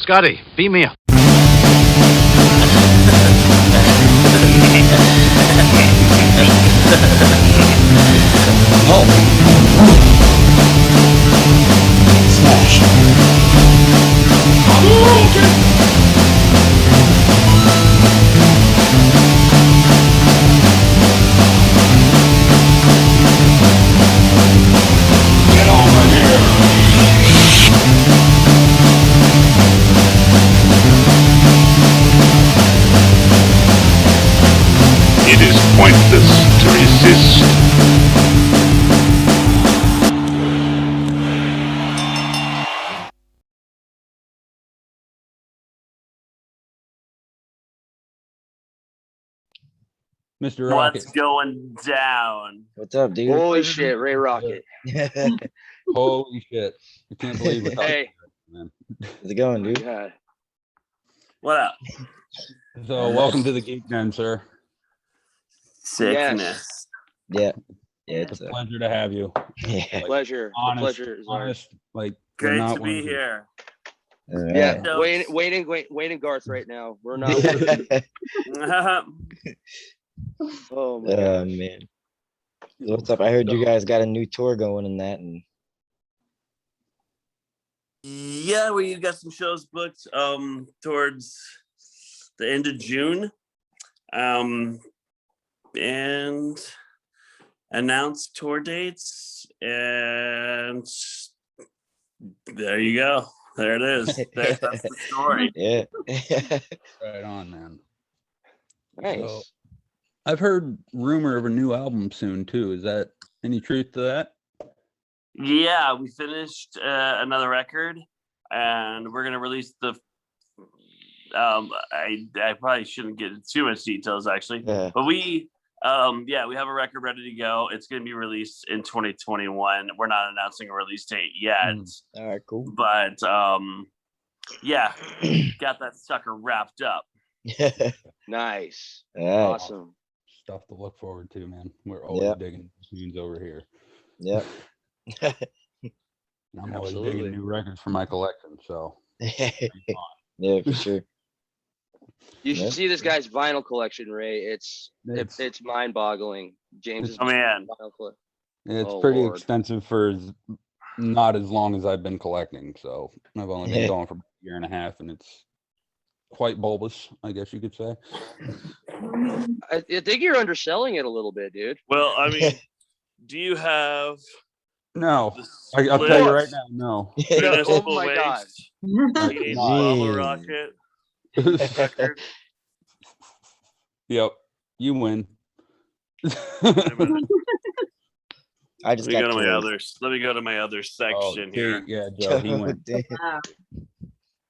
Scotty, beam me up. Smash. Get over here! It is pointless to resist. Mr. Rocket. What's going down? What's up, dude? Holy shit, Ray Rocket. Holy shit. I can't believe it. Hey. Man. How's it going, dude? Yeah. What up? So welcome to the Geekdom, sir. Sickness. Yeah. Yeah, It's a pleasure to have you. yeah. Pleasure. The Honest, pleasure is ours. honest, like we're Great not to one be of these- here. Yeah, No. Wayne and Garth right now. We're not. Oh my Oh god. man. What's up? I heard you guys got a new tour going and that, and Yeah, we got some shows booked towards the end of June. And announced tour dates, and there you go. There it is. That's the story. yeah. Right on, man. Nice. So, I've heard rumor of a new album soon too. Is that any truth to that? Yeah, we finished another record, and we're gonna release the. I probably shouldn't get into too much details actually, Yeah. but we we have a record ready to go. It's gonna be released in 2021. We're not announcing a release date yet, All right, cool. but yeah, got that sucker wrapped up. Nice. yeah. Awesome. Stuff to look forward to, man. We're always Yep. digging tunes over here. Yep. And I'm always Absolutely. digging new records for my collection. So yeah, for sure. You should Yeah. see this guy's vinyl collection, Ray. It's mind-boggling. James's Oh, man. vinyl collection. it's Oh, pretty Lord. expensive for not as long as I've been collecting. So I've only been Yeah. going for a year and a half, and it's quite bulbous, I guess you could say. I think you're underselling it a little bit, dude. Well, I mean, do you have No, the I'll tell you split right now, no. Municipal Oh my God. Waste, Teenage Bottle Jeez. Rocket record? Yep, you win. I just Let me got go to my killed. other. Let me go to my other section here. Yeah, Joe, he went. Damn.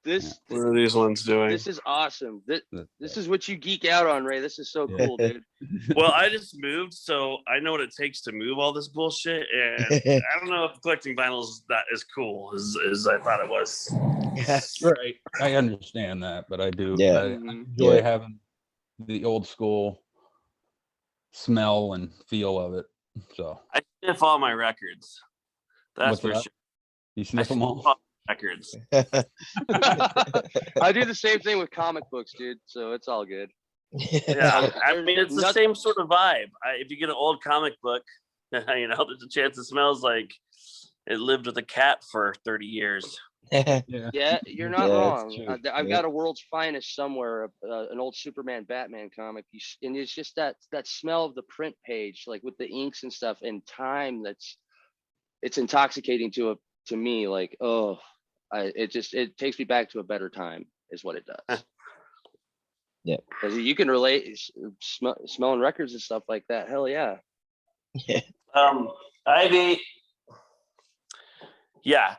This What are these ones doing? this is awesome. This is what you geek out on, Ray. This is so cool, dude. Well, I just moved, so I know what it takes to move all this bullshit, and I don't know if collecting vinyl is that as cool as I thought it was. Right, I understand that, but I do. Yeah. I Mhm. enjoy Yeah. having the old school smell and feel of it. So I sniff all my records. That's What's for that? sure. you I sniff them sniff all. all my records. I do the same thing with comic books, dude. So it's all good. Yeah, I mean it's the Not- same sort of vibe. If you get an old comic book, you know, there's a chance it smells like it lived with a cat for 30 years. Yeah. Yeah, you're not Yeah, that's wrong. true. I've Yeah. got a World's Finest somewhere, an old Superman Batman comic, and it's just that smell of the print page, like with the inks and stuff, and time. It's intoxicating to me. Like, oh, it takes me back to a better time, is what it does. Yeah. Because you can relate smelling records and stuff like that. Hell yeah.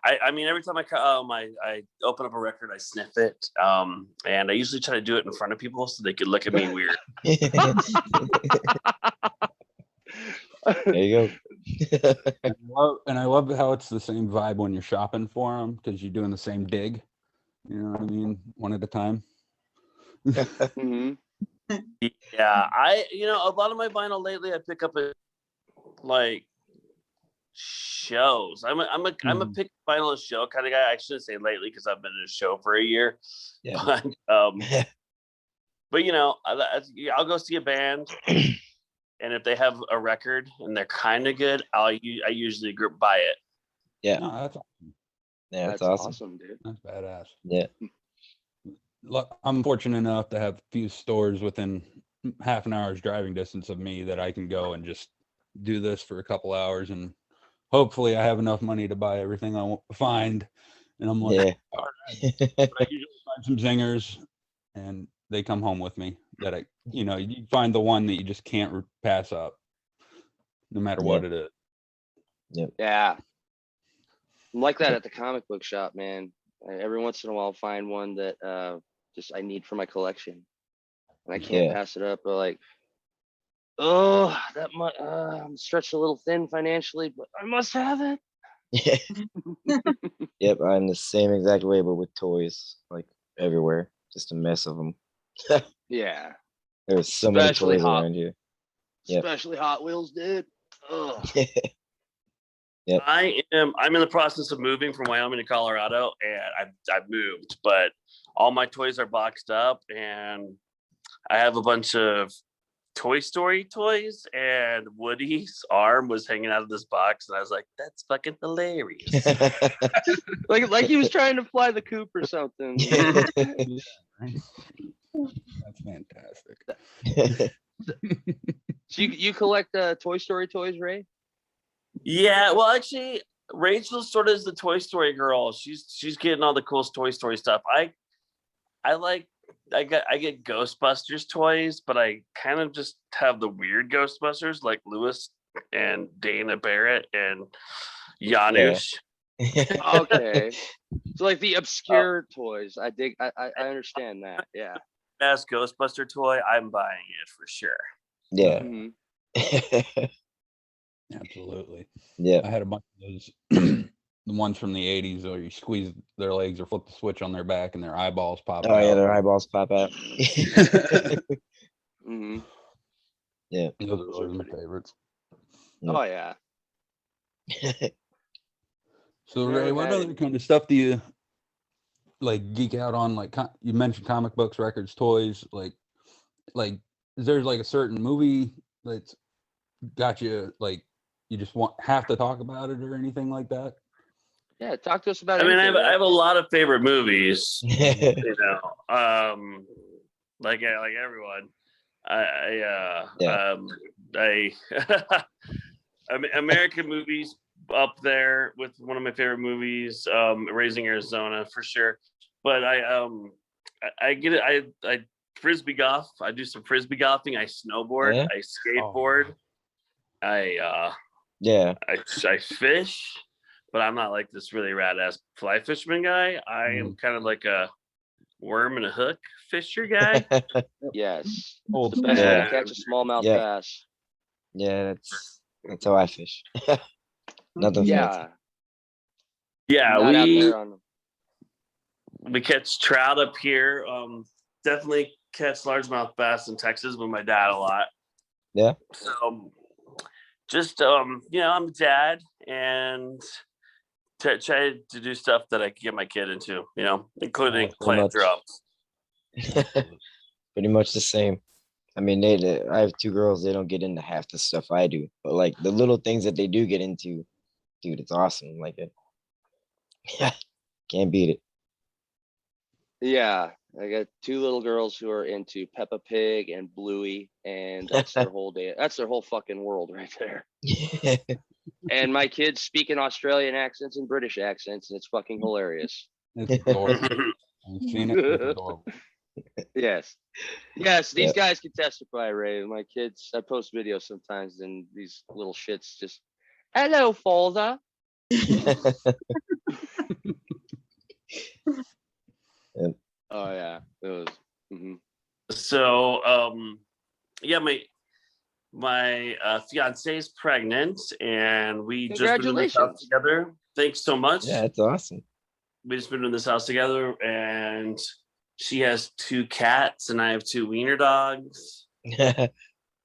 I mean, every time I open up a record, I sniff it, and I usually try to do it in front of people so they could look at me weird. There you go. And I love how it's the same vibe when you're shopping for them because you're doing the same dig. You know what I mean? One at a time. Mhm. Yeah, a lot of my vinyl lately, I pick up at like shows. I'm a pick vinyl show kind of guy. I shouldn't say lately because I've been in a show for a year. Yeah. But you know, I'll go see a band, and if they have a record and they're kind of good, I usually buy it. Yeah. No, that's awesome. Yeah, That's that's awesome. awesome, dude. That's badass. Yeah. Look, I'm fortunate enough to have a few stores within half an hour's driving distance of me that I can go and just do this for a couple hours, and hopefully I have enough money to buy everything I find. And I'm like, Yeah. all right. But I usually find some zingers, and they come home with me. That you find the one that you just can't pass up, no matter what it is. Yeah. I'm like that at the comic book shop, man. Every once in a while, I'll find one that just I need for my collection, and I can't pass it up. But like, oh, that much. I'm stretched a little thin financially, but I must have it. Yeah. Yep, I'm the same exact way, but with toys, like everywhere, just a mess of them. Yeah. There's so many Especially toys around here. Yep. Especially Hot Wheels, dude. Ugh. Yep. I'm in the process of moving from Wyoming to Colorado, and I've moved, but all my toys are boxed up, and I have a bunch of Toy Story toys, and Woody's arm was hanging out of this box, and I was like, that's fucking hilarious. like he was trying to fly the coop or something. Yeah, right? That's fantastic. So you collect Toy Story toys, Ray? Yeah, well, actually, Rachel sort of is the Toy Story girl. She's getting all the cool Toy Story stuff. I get Ghostbusters toys, but I kind of just have the weird Ghostbusters like Lewis and Dana Barrett and Janusz. Okay. So like the obscure toys. I dig. I understand that. Yeah. Best Ghostbuster toy, I'm buying it for sure. Yeah. Mhm. Absolutely. Yeah. I had a bunch of those, the ones from the 80s where you squeeze their legs or flip the switch on their back and their eyeballs pop out. Oh yeah, their eyeballs pop out. Mhm. Yeah. Those are always my favorites. Yeah. Oh yeah. So Never Ray, what had other any. kind of stuff do you like geek out on? Like you mentioned comic books, records, toys. Like is there like a certain movie that's got you like you just have to talk about it or anything like that? Yeah. Talk to us about. I mean, anything, I have a Ray. lot of favorite movies, you know, like everyone. Yeah. I mean, American movies up there with one of my favorite movies, Raising Arizona for sure. But I get it. I frisbee golf. I do some frisbee golfing. I snowboard. Yeah? I skateboard. Yeah. I fish, but I'm not like this really rad ass fly fisherman guy. I am kind of like a worm and a hook fisher guy. Yes. Old The best way Yeah. to catch a smallmouth Yeah. bass. Yeah, that's how I fish. Nothing fancy. Yeah. Yeah, Not out there on. we catch trout up here. Definitely catch largemouth bass in Texas with my dad a lot. Yeah. So just you know, I'm a dad and try to do stuff that I can get my kid into, you know, including pretty playing much. drums. Pretty much the same. I mean, I have two girls. They don't get into half the stuff I do, but like the little things that they do get into, dude, it's awesome. Like it. Yeah, can't beat it. Yeah. I got two little girls who are into Peppa Pig and Bluey, and that's their whole day. That's their whole fucking world right there. And my kids speak in Australian accents and British accents, and it's fucking hilarious. It's adorable. I've seen it. It's adorable. Yes. Yes, these Yeah. guys can testify, Ray. My kids, I post videos sometimes, and these little shits just, hello, father. Oh yeah, it was. Mhm. So yeah, my fiance is pregnant, and we just moved in this house Congratulations. together. Thanks so much. Yeah, it's awesome. We just moved in this house together, and she has 2 cats, and I have 2 wiener dogs,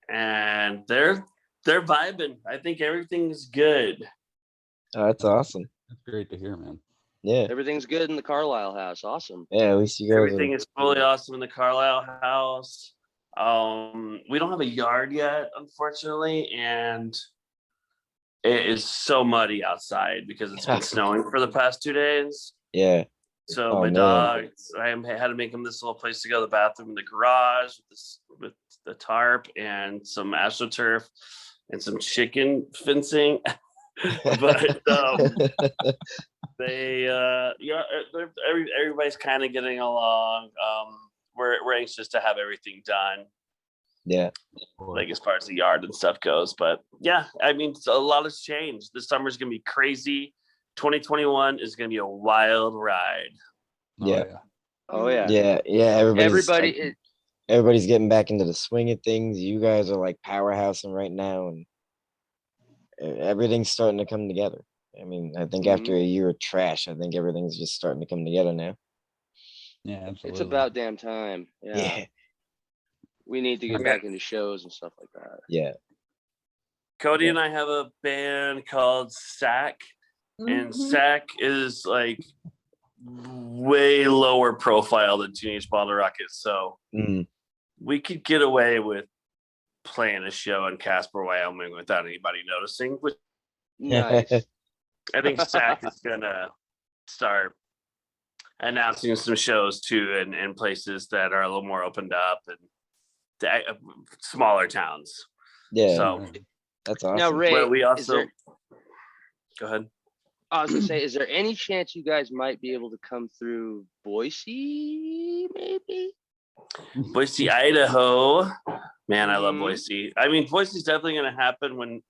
and they're vibing. I think everything's good. Oh, that's awesome. That's great to hear, man. Yeah. Everything's good in the Carlisle house. Awesome. Yeah. At least you guys Everything is fully awesome in the Carlisle house. We don't have a yard yet, unfortunately, and it is so muddy outside because it's been snowing for the past 2 days. Yeah. So Oh, my man. dog, had to make him this little place to go, the bathroom in the garage with the tarp and some astroturf and some chicken fencing. But everybody's kind of getting along. We're anxious to have everything done, Yeah. like as far as the yard and stuff goes. But yeah, I mean, a lot has changed. This summer's gonna be crazy. 2021 is gonna be a wild ride. Yeah. Oh yeah. Yeah. Yeah. Everybody. Everybody's getting back into the swing of things. You guys are like powerhousing right now, and everything's starting to come together. I mean, I think after a year of trash, I think everything's just starting to come together now. Yeah, absolutely. It's about damn time. Yeah. We need to get back into shows and stuff like that. Yeah. Cody and I have a band called SAC, and SAC is like way lower profile than Teenage Bottle Rocket. So we could get away with playing a show in Casper, Wyoming without anybody noticing. Which Nice. I think SAC is gonna start announcing some shows too, in places that are a little more opened up and smaller towns. Yeah. So that's awesome. Now, Ray, but we also go ahead. I was gonna say, is there any chance you guys might be able to come through Boise? Maybe. Boise, Idaho. Man, I love Boise. I mean, Boise's definitely gonna happen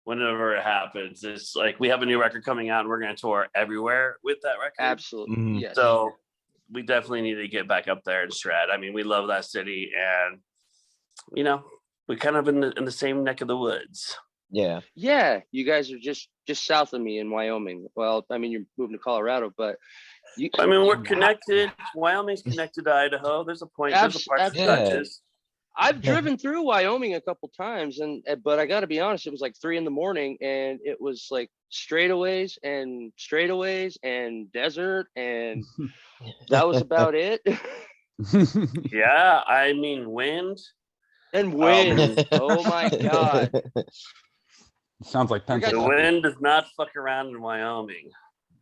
whenever it happens. It's like we have a new record coming out and we're going to tour everywhere with that record. Absolutely. Yes. So we definitely need to get back up there and shred. I mean, we love that city, and we're kind of in the same neck of the woods. Yeah. Yeah. You guys are just south of me in Wyoming. Well, I mean, you're moving to Colorado, but we're connected. Wyoming's connected to Idaho. There's a point. There's a part that touches. I've driven through Wyoming a couple times, but I got to be honest, it was like 3 a.m, and it was like straightaways and desert, and that was about it. Yeah, I mean wind. And wind. Oh my God. Sounds like Pennsylvania. The wind does not fuck around in Wyoming.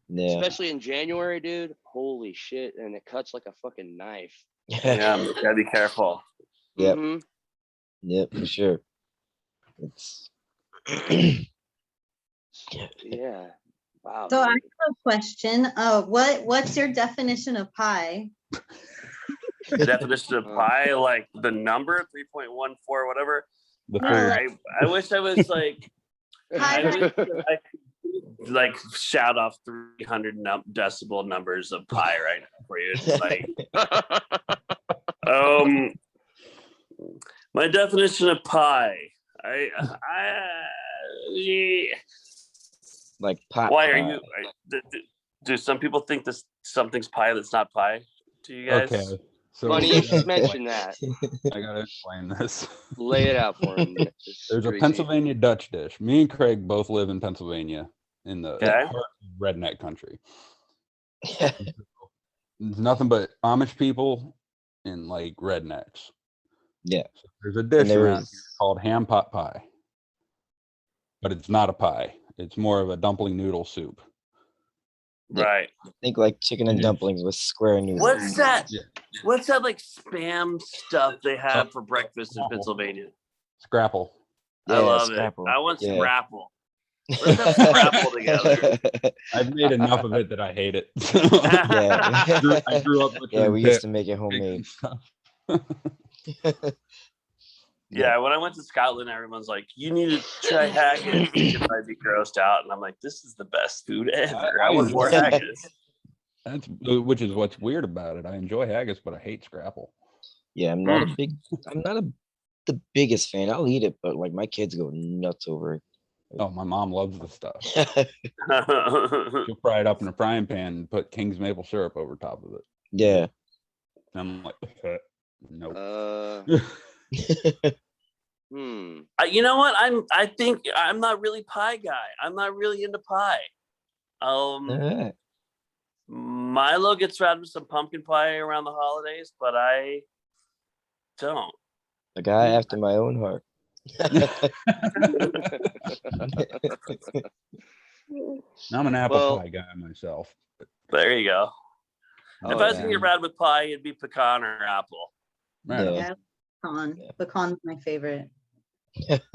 Yeah. Especially in January, dude. Holy shit. And it cuts like a fucking knife. Yeah, you gotta be careful. Yep. Mm-hmm. Yep, for sure. It's yeah. Wow. So I have a question. What's your definition of pie? The definition of pie, like the number 3.14, whatever. I wish I was like, I could like shout off 300 decibel numbers of pie right now for you. It's like, my definition of pie. like pot. Why pie. are you? Do some people think this something's pie that's not pie? To you guys? Okay. So Funny you should mention that. I gotta explain this. Lay it out for him. There's a Pennsylvania Dutch dish. Me and Craig both live in Pennsylvania in the heart of redneck country. There's nothing but Amish people and like rednecks. Yeah. So there's a dish around here called ham pot pie. But it's not a pie. It's more of a dumpling noodle soup. Right. Think like chicken and dumplings with square noodles. What's that? Yeah. What's that like spam stuff they have for breakfast in Pennsylvania? Scrapple. I love scrapple. it. I want Yeah. scrapple. Let's have scrapple together. I've made enough of it that I hate it. Yeah. I grew up with We used to make it homemade. Yeah, when I went to Scotland, everyone's like, "You need to try haggis." I'd be grossed out, and I'm like, "This is the best food ever." I want more haggis. Which is what's weird about it. I enjoy haggis, but I hate scrapple. Yeah, I'm not the biggest fan. I'll eat it, but like my kids go nuts over it. Oh, my mom loves the stuff. She'll fry it up in a frying pan and put King's maple syrup over top of it. Yeah. And I'm like, nope. You know what? I think I'm not really pie guy. I'm not really into pie. Alright. Milo gets around with some pumpkin pie around the holidays, but I don't. A guy after my own heart. I'm an apple Well- pie guy myself. There you go. Oh, If I was yeah. gonna get around with pie, it'd be pecan or apple. Right on. Yeah. Yeah, pecan. Pecan's my favorite.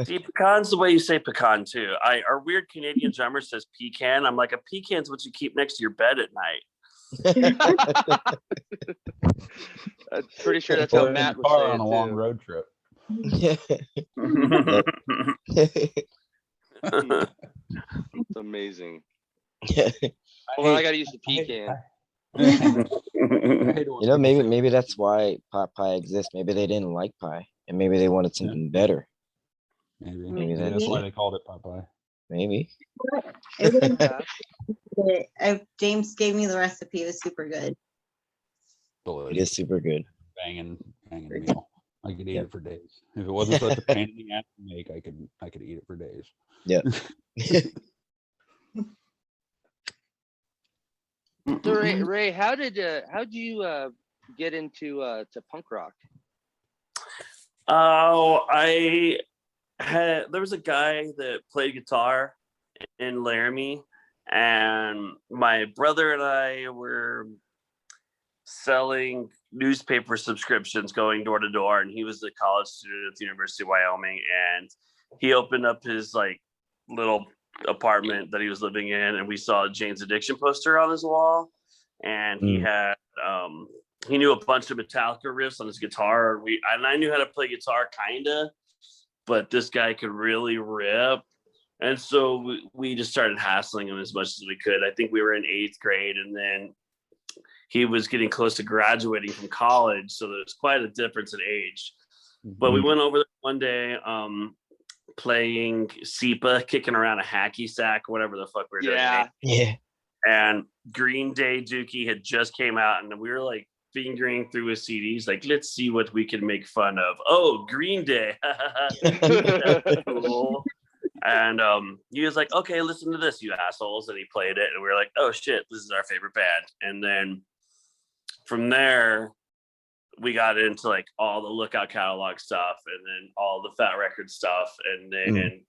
See, pecan's the way you say pecan too. Our weird Canadian drummer says pecan. I'm like, a pecan's what you keep next to your bed at night. I'm pretty sure that's Or how in Matt the would car say on it a long too. road trip. It's amazing. Hold on, I gotta use the pecan. You know, maybe that's why pot pie exists. Maybe they didn't like pie, and maybe they wanted something better. Maybe Maybe that's that's why it. they called it Popeye. Maybe. It was, James gave me the recipe. It was super good. It Delicious. is super good. Banging meal. I could eat Yep. it for days. If it wasn't such a pain in the ass to make, I could eat it for days. Yeah. So Ray, how'd you get into to punk rock? Oh, there was a guy that played guitar in Laramie, and my brother and I were selling newspaper subscriptions, going door to door, and he was a college student at the University of Wyoming, and he opened up his like little apartment that he was living in, and we saw a Jane's Addiction poster on his wall, and he had he knew a bunch of Metallica riffs on his guitar. And I knew how to play guitar kinda, but this guy could really rip. And so we just started hassling him as much as we could. I think we were in 8th grade, and then he was getting close to graduating from college, so there's quite a difference in age. But we went over there one day, playing SEPA, kicking around a hacky sack, whatever the fuck we were doing. Yeah. Yeah. And Green Day Dookie had just came out, and we were like fingering through his CDs, like, let's see what we can make fun of. Oh, Green Day. Cool. And he was like, okay, listen to this, you assholes. And he played it, and we were like, oh shit, this is our favorite band. And then from there, we got into like all the Lookout catalog stuff, and then all the Fat Record stuff, and then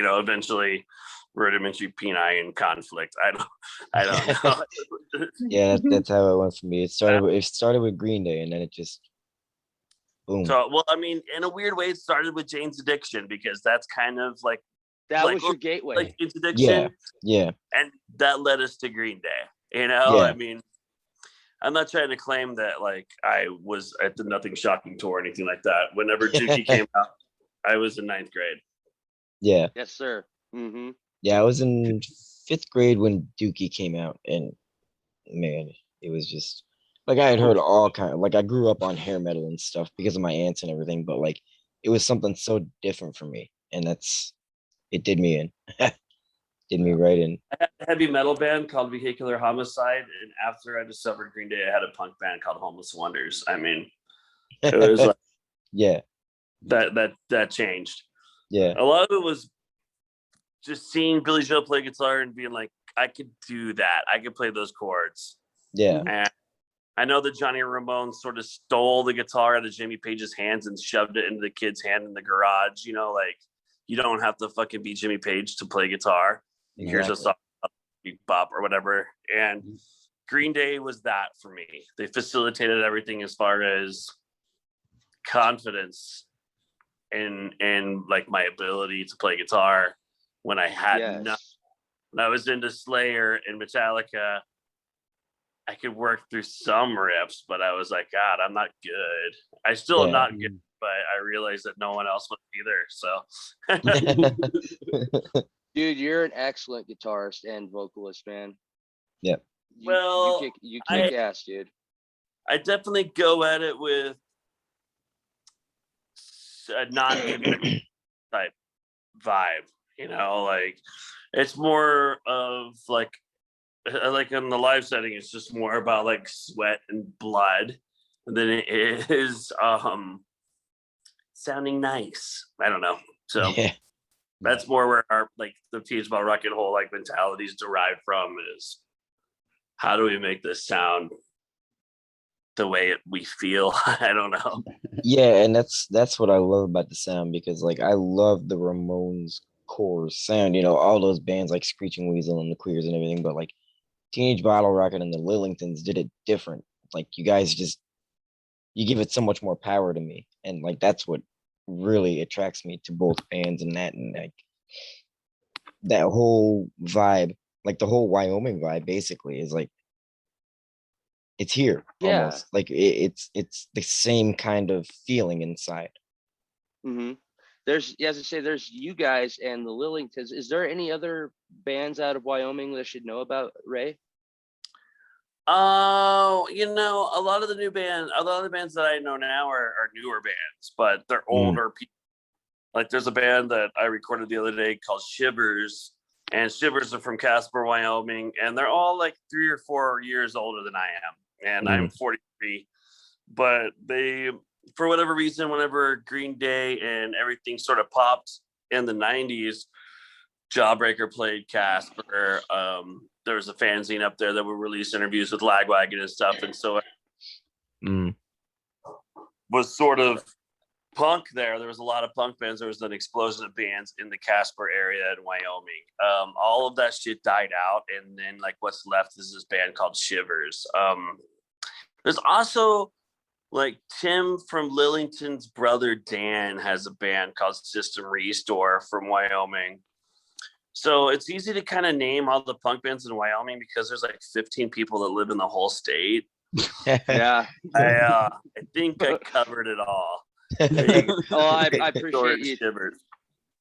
eventually Rudimentary Peni and Conflict. I don't know. Yeah, that's how it went for me. It started with Green Day, and then it just boom. So, well, I mean, in a weird way, it started with Jane's Addiction, because that's kind of like That Like, was your gateway. like Jane's Addiction. Yeah. And that led us to Green Day. You know, Yeah. I mean, I'm not trying to claim that like I was at the Nothing Shocking tour or anything like that. Whenever Dookie came out, I was in 9th grade. Yeah. Yes, sir. Mm-hmm. Yeah, I was in 5th grade when Dookie came out, and man, it was just like I had heard all kind of, like, I grew up on hair metal and stuff because of my aunts and everything, but like it was something so different for me, and it did me in. Did me right in. I had a heavy metal band called Vehicular Homicide, and after I discovered Green Day, I had a punk band called Homeless Wonders. I mean, it was like Yeah. that changed. Yeah. A lot of it was just seeing Billy Joe play guitar and being like, I could do that. I could play those chords. Yeah. And I know that Johnny Ramone sort of stole the guitar out of Jimmy Page's hands and shoved it into the kid's hand in the garage. You know, like, you don't have to fucking be Jimmy Page to play guitar. Here's a song, bop or whatever. And Green Day was that for me. They facilitated everything as far as confidence and like my ability to play guitar when I had nothing. When I was into Slayer and Metallica, I could work through some riffs, but I was like, God, I'm not good. I still am not good, but I realized that no one else was either. So Dude, you're an excellent guitarist and vocalist, man. Yep. You kick ass, dude. I definitely go at it with a non-conventional type vibe, you know, like it's more of like in the live setting, it's just more about like sweat and blood than it is sounding nice. I don't know. So Yeah. That's more where our like the Teenage Bottle Rocket whole like mentality is derived from, is how do we make this sound the way we feel? I don't know. Yeah, and that's what I love about the sound, because like I love the Ramones core sound, all those bands like Screeching Weasel and the Queers and everything, but like Teenage Bottle Rocket and the Lillingtons did it different. Like you guys you give it so much more power to me, and like that's what really attracts me to both bands, and like that whole vibe, like the whole Wyoming vibe basically is like it's here Yeah. almost. Like it's the same kind of feeling inside. Mm-hmm. There's, as I say, there's you guys and the Lillingtons. Is there any other bands out of Wyoming that I should know about, Ray? Oh, a lot of the bands that I know now are newer bands, but they're older people. Like there's a band that I recorded the other day called Shivers, and Shivers are from Casper, Wyoming, and they're all like 3 or 4 years older than I am, and I'm 43. But they, for whatever reason, whenever Green Day and everything sort of popped in the 90s, Jawbreaker played Casper. There was a fanzine up there that would release interviews with Lagwagon and stuff, and so it was sort of punk there. There was a lot of punk bands. There was an explosion of bands in the Casper area in Wyoming. All of that shit died out, and then like what's left is this band called Shivers. There's also like Tim from Lillington's brother Dan has a band called System Restore from Wyoming. So it's easy to kind of name all the punk bands in Wyoming because there's like 15 people that live in the whole state. Yeah. I think I covered it all. Oh, I appreciate you. Shivers.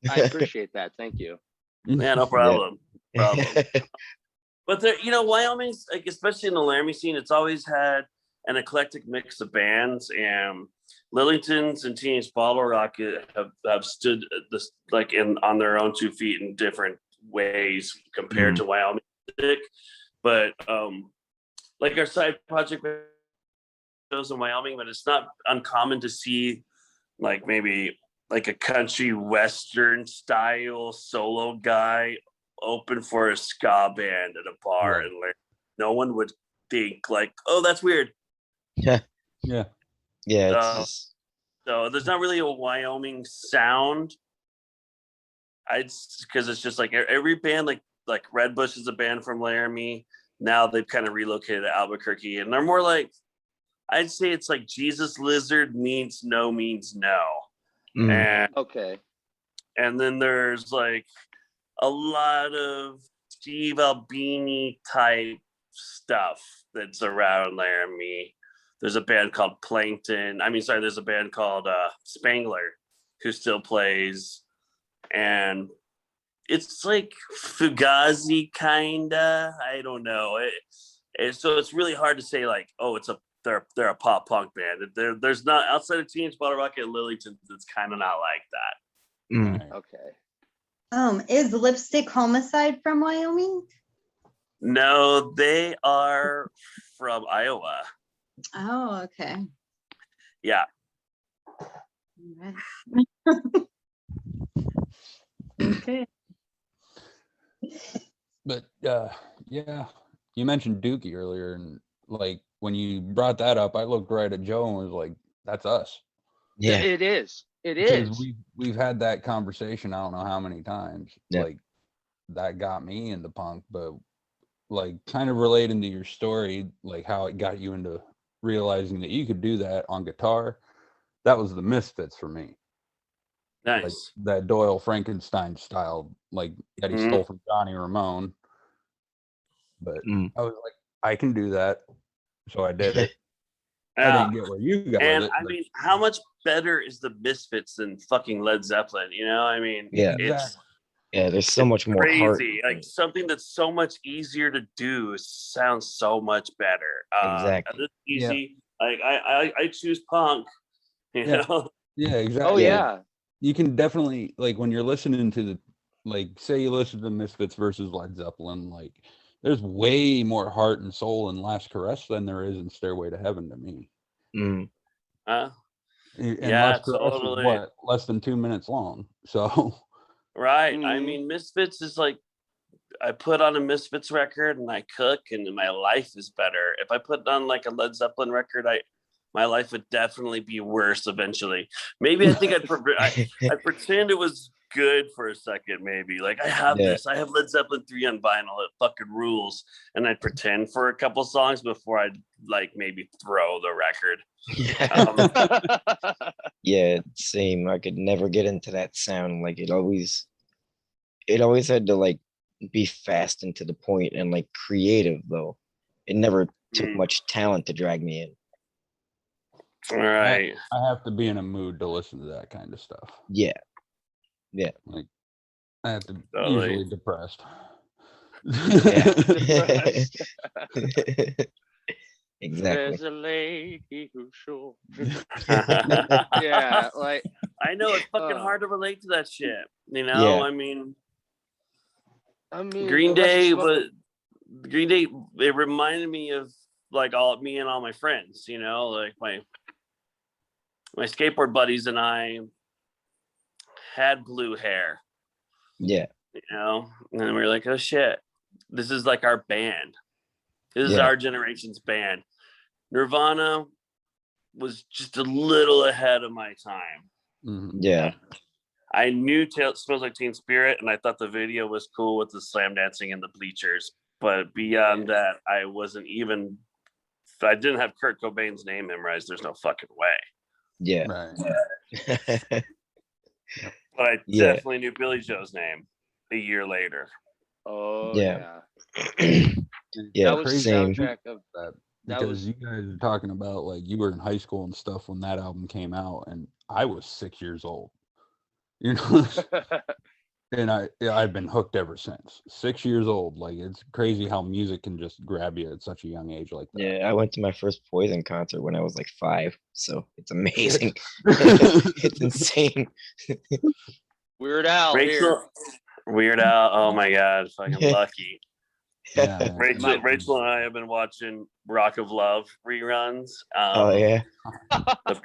I appreciate that. Thank you. Yeah, no problem. But there, Wyoming's like, especially in the Laramie scene, it's always had an eclectic mix of bands, and Lillingtons and Teenage Bottle Rocket have stood this like on their own 2 feet in different ways compared to Wyoming music. But like our side project shows in Wyoming, but it's not uncommon to see like maybe like a country western style solo guy open for a ska band at a bar, and like no one would think like, oh, that's weird. Yeah. So there's not really a Wyoming sound. Because it's just like every band, like Redbush is a band from Laramie. Now they've kind of relocated to Albuquerque, and they're more like, I'd say it's like Jesus Lizard means no. And Okay. And then there's like a lot of Steve Albini type stuff that's around Laramie. There's a band called there's a band called Spangler who still plays. And it's like Fugazi kinda. I don't know. So it's really hard to say like, oh, they're a pop punk band. There's not, outside of Teenage Bottle Rocket and Lillingtons, it's kind of not like that. Okay. Is Lipstick Homicide from Wyoming? No, they are from Iowa. Oh, okay. Yeah. All right. Okay. But yeah, you mentioned Dookie earlier, and like when you brought that up, I looked right at Joe and was like, "That's us." Yeah, It is. It Because is. we've had that conversation. I don't know how many times. Yeah. Like that got me into punk, but like kind of relating to your story, like how it got you into realizing that you could do that on guitar. That was the Misfits for me. Nice. Like that Doyle Frankenstein style, like that he stole from Johnny Ramone. But I was like, I can do that. So I did it. I didn't get where you got and with it. I mean, how much better is the Misfits than fucking Led Zeppelin? I mean, there's so much more heart. crazy. Like something that's so much easier to do sounds so much better. Exactly. It's easy. Like I choose punk. You know. Yeah, exactly. Oh yeah. You can definitely, like, when you're listening to the, like, say you listen to the Misfits versus Led Zeppelin, like, there's way more heart and soul in Last Caress than there is in Stairway to Heaven to me. And Last Caress totally. is what, less than 2 minutes long. So Right. I Mhm. mean, Misfits is like I put on a Misfits record and I cook and my life is better. If I put on like a Led Zeppelin record, my life would definitely be worse eventually. Maybe I think I'd pretend it was good for a second, maybe. Like I have Yeah. this, I have Led Zeppelin 3 on vinyl, it fucking rules. And I'd pretend for a couple songs before I'd like maybe throw the record. Yeah, same. I could never get into that sound. Like it always had to like be fast and to the point and like creative though. It never took Mm. much talent to drag me in. All right. I have to be in a mood to listen to that kind of stuff. Yeah. Like I have to Totally. usually depressed. Exactly. There's a lady who's sure. I Yeah, like know it's fucking Uh. hard to relate to that shit. You know, Yeah. I mean, I mean, Green unless Day, you're but smoking- Green Day, it reminded me of like me and all my friends. You know, like my skateboard buddies and I had blue hair. Yeah. You know, and we were like, oh shit, this is like our band. This is Yeah. our generation's band. Nirvana was just a little ahead of my time. Mhm. Yeah. I knew Smells Like Teen Spirit, and I thought the video was cool with the slam dancing in the bleachers. But beyond that, I didn't have Kurt Cobain's name memorized. There's no fucking way. Yeah. Right. But I Yeah. definitely knew Billy Joe's name a year later. Oh Yeah. yeah. Yeah. That was the Same. soundtrack of That That because was- you guys are talking about like you were in high school and stuff when that album came out, and I was 6 years old. You know, and I've been hooked ever since. 6 years old, like it's crazy how music can just grab you at such a young age like that. Yeah, I went to my first Poison concert when I was like 5, so it's amazing. It's insane. Weird Al here. Rachel, Weird Al. Oh my god, fucking lucky. Yeah, man. Rachel and I have been watching Rock of Love reruns. Oh yeah. The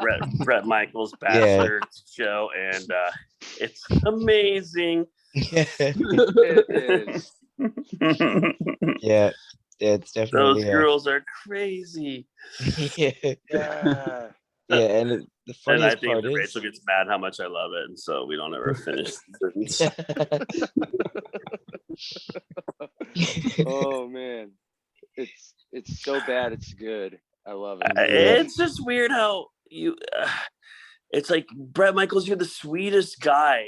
Brett Michaels Yeah. Bastard show, and it's amazing. Yeah. It is. Yeah. It's Those definitely girls are crazy. yeah. Yeah. Yeah, and the And I funniest think part that is Rachel gets mad how much I love it, and so we don't ever finish the sentence. Oh man, it's so bad. It's good. I love it. It's just weird how you. It's like Brett Michaels, you're the sweetest guy,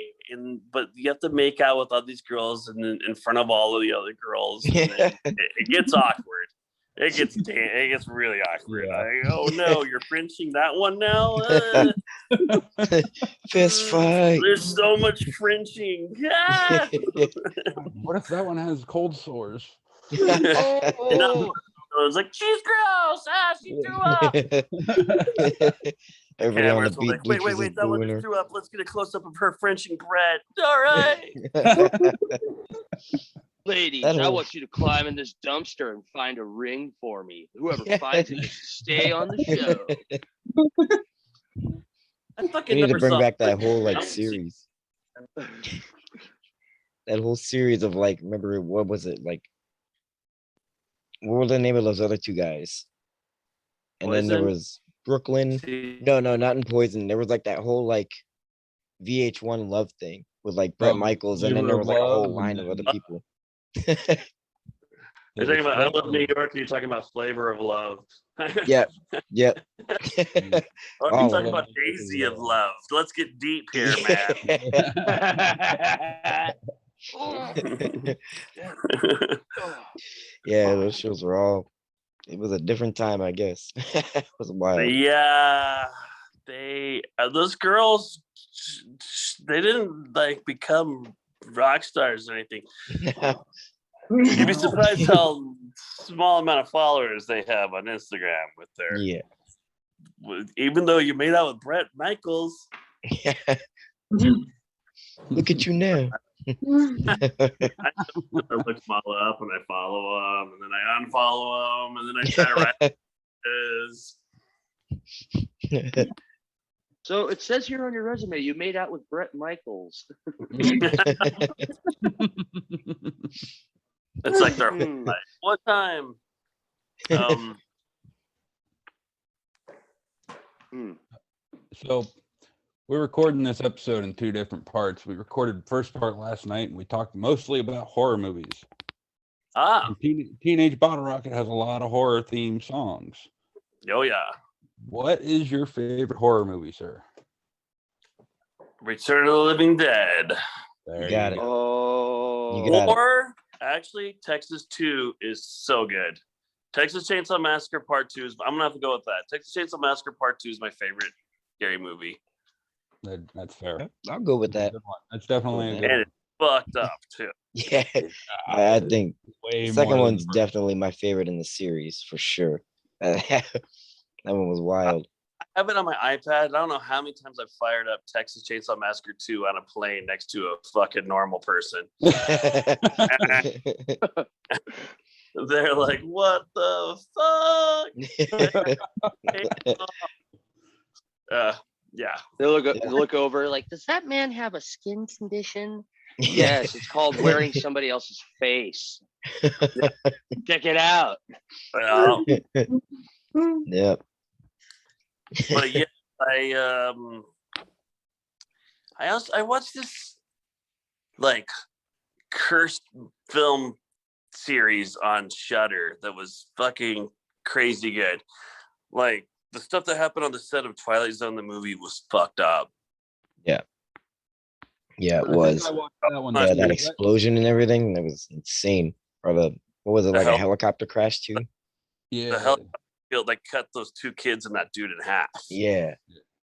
but you have to make out with all these girls and in front of all of the other girls. And it gets awkward. It gets really awkward. Yeah. Oh no, you're Frenching that one now. Fist fight. There's so much Frenching. Ah! What if that one has cold sores? Oh, I was like, she's gross. She threw up. Everybody on the Cameras were beat like, bleachers wait, is that one booing just her. threw up. Let's get a close up of her Frenching Brett. All right. ladies, That I whole- want you to climb in this dumpster and find a ring for me. Whoever Yeah. finds it gets to stay on the show. I We fucking need to never bring saw back that Frenching. whole I like don't see- series. That whole series of like, remember what was it like? What were the name of those other two guys? And then there Poison? was Brooklyn. No, not in Poison. There was like that whole like VH1 love thing with like Brett Michaels, and then Flavor there of was like a whole Love, line and of other then- people. You're talking about I Love New York, or you're talking about Flavor of Love? Yeah, yeah. Or Oh, you're talking well. about Daisy of Love. Let's get deep here, man. Yeah, those shows were all. It was a different time, I guess. It was wild. Yeah, those girls, they didn't like become rock stars or anything. You'd be surprised how small amount of followers they have on Instagram with their. Yeah. Even though you made out with Brett Michaels. Look at you now. I look them all up and I follow them and then I unfollow them and then I try to write this. So it says here on your resume you made out with Brett Michaels. It's like their Hmm. one time. Hmm. So we're recording this episode in two different parts. We recorded the first part last night and we talked mostly about horror movies. And Teenage Bottle Rocket has a lot of horror themed songs. Oh yeah. What is your favorite horror movie, sir? Return of the Living Dead. There got it. go. Oh. You got it. Or actually, Texas 2 is so good. Texas Chainsaw Massacre Part 2 is. I'm gonna have to go with that. Texas Chainsaw Massacre Part 2 is my favorite scary movie. That's fair. I'll go with that. That's definitely a And good And one. it's fucked up too. Yeah, I think Way the second more than one's the first. definitely my favorite in the series for sure. That one was wild. I have it on my iPad. I don't know how many times I've fired up Texas Chainsaw Massacre 2 on a plane next to a fucking normal person. They're like, what the fuck? Yeah. They look over like, does that man have a skin condition? Yes, it's called wearing somebody else's face. Check it out. Yep. But yeah, I watched this like cursed film series on Shudder that was fucking crazy good. Like the stuff that happened on the set of Twilight Zone, the movie, was fucked up. Yeah, it I think was. I watched that one. Yeah, too. that explosion and everything, that was insane. Or what was it, The like a hell- helicopter crash too? The Yeah. hell they cut those two kids and that dude in half. Yeah.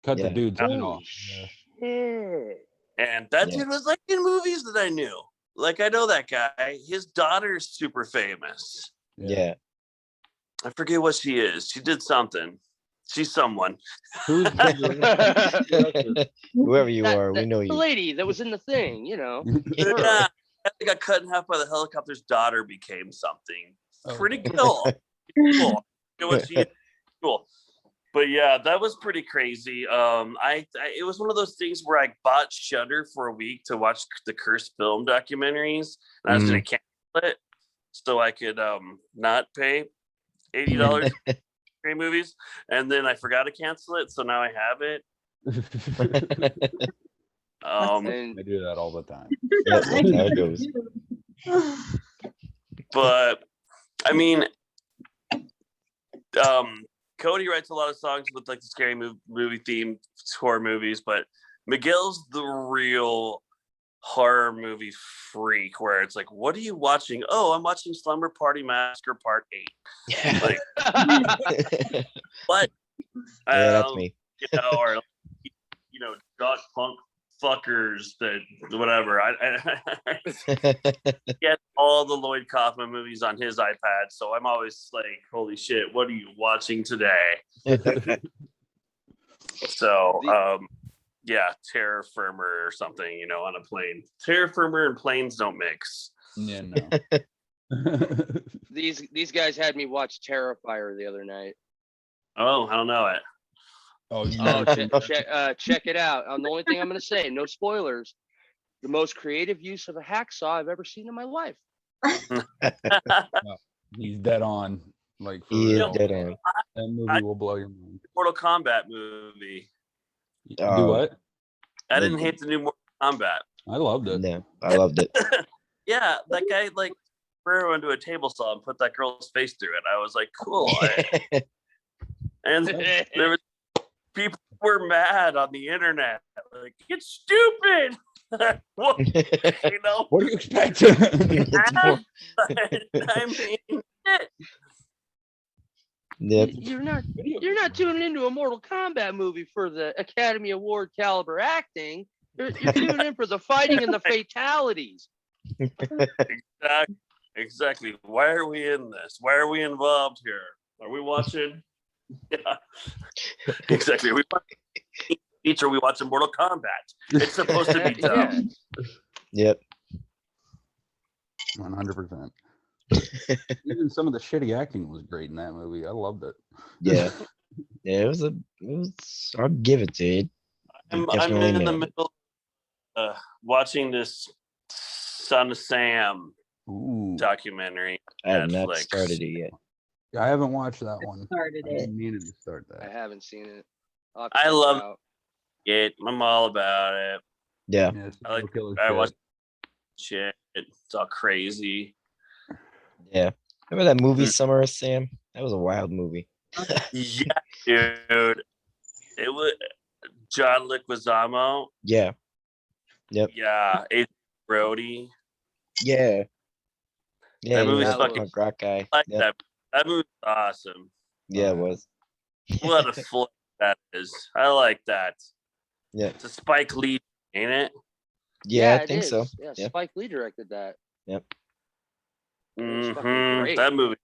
Cut the Yeah. dude's head Holy off. shit. And that Yeah. dude was like in movies that I knew. Like I know that guy. His daughter's super famous. Yeah. I forget what she is. She did something. She's someone. Who's Whoever you are, we That- know the you. lady that was in the thing, you know. Yeah. I got cut in half by the helicopter's daughter became something pretty Okay. cool. You know what she is? Cool. But yeah, that was pretty crazy. It was one of those things where I bought Shudder for a week to watch the cursed film documentaries, and I was gonna cancel it so I could not pay $80 for great movies, and then I forgot to cancel it, so now I have it. And I do that all the time. Yep, that's how it goes. But I mean, Cody writes a lot of songs with like the scary movie themed horror movies, but Miguel's the real horror movie freak where it's like, what are you watching? Oh, I'm watching Slumber Party Massacre Part 8. Like, what? Yeah, that's me. You know, or you know, dot punk fuckers that whatever. I get all the Lloyd Kaufman movies on his iPad, so I'm always like, holy shit, what are you watching today? So yeah, Terror Firmer or something, you know, on a plane. Terror Firmer and planes don't mix. Yeah, no. these guys had me watch Terrifier the other night. Oh, I don't know it. Oh, Oh, check it out. The only thing I'm going to say, no spoilers, the most creative use of a hacksaw I've ever seen in my life. he's dead on. Like for He is real. dead on. That movie will blow your mind. Mortal Kombat movie. Do what? I didn't hate the new Mortal Kombat. I loved it. No, I loved it. Yeah, that guy like threw into a table saw and put that girl's face through it. I was like, cool. And there was people were mad on the internet. Like, it's stupid. What, you know? What do you expect? I mean, shit. Yep. You're not tuning into a Mortal Kombat movie for the Academy Award caliber acting. You're tuning in for the fighting and the fatalities. Exactly. Why are we in this? Why are we involved here? Are we watching? Yeah. Exactly. Are we watching Beach or are we watching Mortal Kombat? It's supposed to be dumb. Yeah. Yep. 100%. Even some of the shitty acting was great in that movie. I loved it. Yeah. Yeah, it was I'll give it to you. You I'm definitely in the nailed it. middle watching this Son of Sam Ooh, documentary. I have not Netflix. started it yet. I haven't watched that one. Started I've it. been meaning to start I that. haven't seen it. I'll have to I check it love out. it. I'm all about it. Yeah. Yeah, I like. serial killer I shit. watch shit. It's all crazy. Yeah. Remember that movie Mhm. Summer of Sam? That was a wild movie. Yeah, dude. It was John Leguizamo. Yeah. Yep. Yeah, Adrian Brody. Yeah. Yeah, That he movie's was the fucking punk rock guy. like Yep. that. That movie's awesome. Yeah, it Yeah. was. What a flick that is. I like that. Yeah. It's a Spike Lee, ain't it? Yeah, I it think so. is. Yeah, Yep. Spike Lee directed that. Yep. It was fucking Mhm. great. That movie.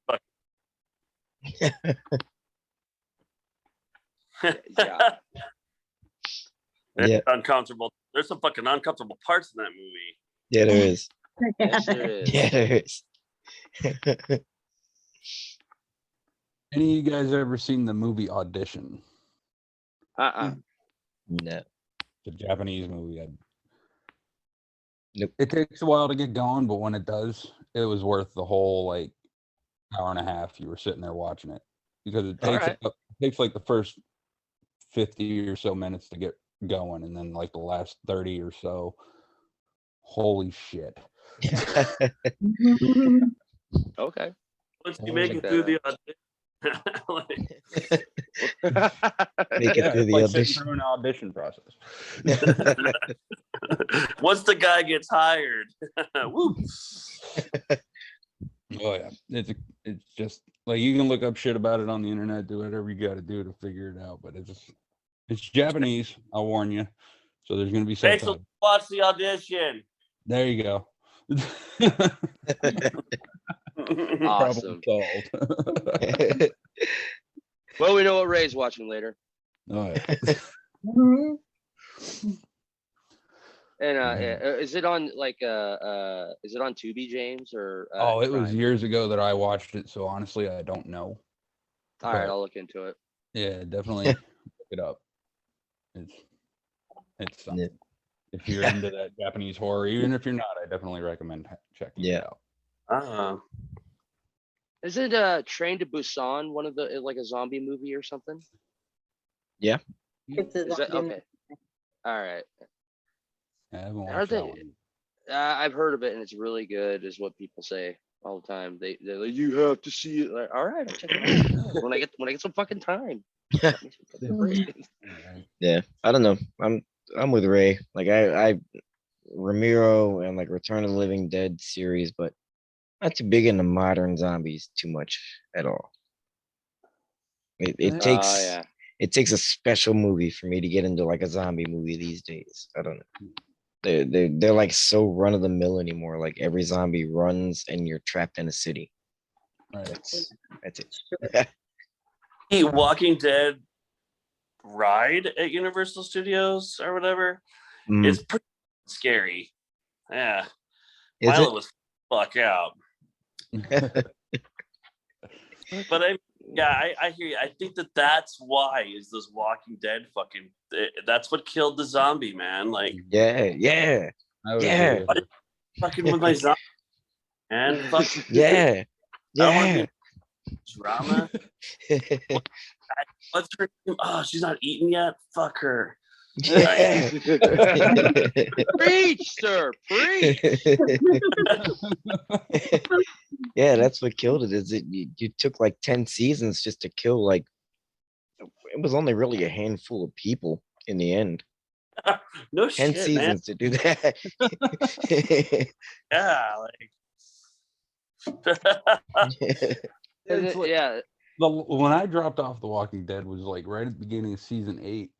Yeah. It's Yeah. uncomfortable. There's some fucking uncomfortable parts in that movie. Yeah, there is. Yes, there is. Yeah, there is. Any of you guys ever seen the movie Audition? No. The Japanese movie. Nope. It takes a while to get going, but when it does, it was worth the whole like hour and a half you were sitting there watching it, because it takes Alright. it takes like the first 50 or so minutes to get going, and then like the last 30 or so, holy shit. Okay. Once you Oh, make check it that through the out. audition, Make it Yeah, through it's the like sitting audition. through an audition process. once the guy gets hired, woo. Oh yeah, it's just like you can look up shit about it on the internet, do whatever you got to do to figure it out, but it's Japanese. I'll warn you. So there's gonna be Thanks for subtitles. watch the audition. There you go. Awesome. Problem solved. Well, we know what Ray's watching later. Oh, yeah. Mhm. And Mm. is it on like is it on Tubi, James, or Oh, it was Prime? years ago that I watched it, so honestly, I don't know. All right, but- I'll look into it. Yeah, definitely look it up. It's something. Yeah. If you're into that Japanese horror, even if you're not, I definitely recommend checking Yeah. it out. Isn't Train to Busan one of the like a zombie movie or something? Yeah. It's a Is that zombie okay? All right. I haven't Are watched that they- one. I've heard of it and it's really good, is what people say all the time. They're like, you have to see it. Like, all right, I'll check it out when I get some fucking time. Got me some fucking break. Alright. Yeah. I don't know. I'm with Ray. Like I Ramiro and like Return of the Living Dead series, but not too big into modern zombies too much at all. It Yeah. takes Oh yeah. it takes a special movie for me to get into like a zombie movie these days. I don't know. They're like so run of the mill anymore. Like every zombie runs and you're trapped in a city. Right. That's it. The Walking Dead ride at Universal Studios or whatever. Mm. It's pretty scary. Yeah. Is Milo it? was fuck out. But I hear you. I think that's why is those Walking Dead fucking. That's what killed the zombie, man. Like Yeah. I would Yeah. agree with you. fucking with my zombie, and fuck. Yeah. I don't want to Yeah. be drama. What's her name? Oh, she's not eating yet. Fuck her. Yeah. Preach, sir. Preach. Yeah, that's what killed it. Is it you took like 10 seasons just to kill like it was only really a handful of people in the end. No 10 shit, man. seasons to do that. Yeah, like. It's like- Yeah. when I dropped off The Walking Dead was like right at the beginning of season 8,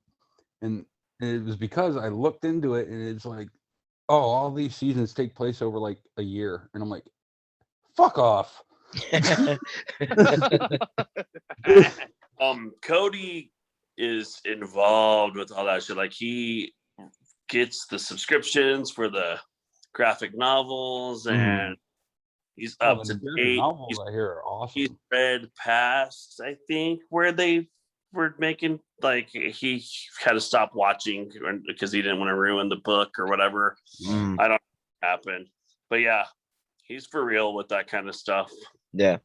and it was because I looked into it, and it's like, oh, all these seasons take place over like a year, and I'm like, fuck off. Cody is involved with all that shit. Like he gets the subscriptions for the graphic novels, and he's Oh, up the to graphic date. novels I hear are He's awesome. read past, I think, where they were making, like, he had to stop watching because he didn't want to ruin the book or whatever. Mm, I don't know what happened, but yeah, he's for real with that kind of stuff. yeah.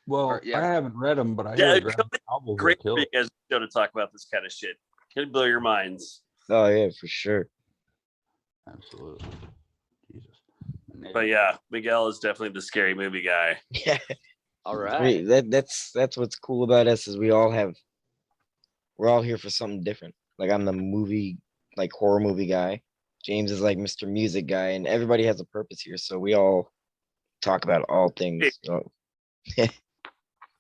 Well, yeah. I haven't read them, but I Yeah, hear the graphic novels are Great for killer. you guys to talk about this kind of shit. It'll blow your minds. Oh yeah, for sure. Absolutely. Jesus. But yeah, Miguel is definitely the scary movie guy. Yeah. All I right. mean, that's what's cool about us is we're all here for something different. Like I'm the movie, like horror movie guy. James is like Mr. Music guy, and everybody has a purpose here. So we all talk about all things. So,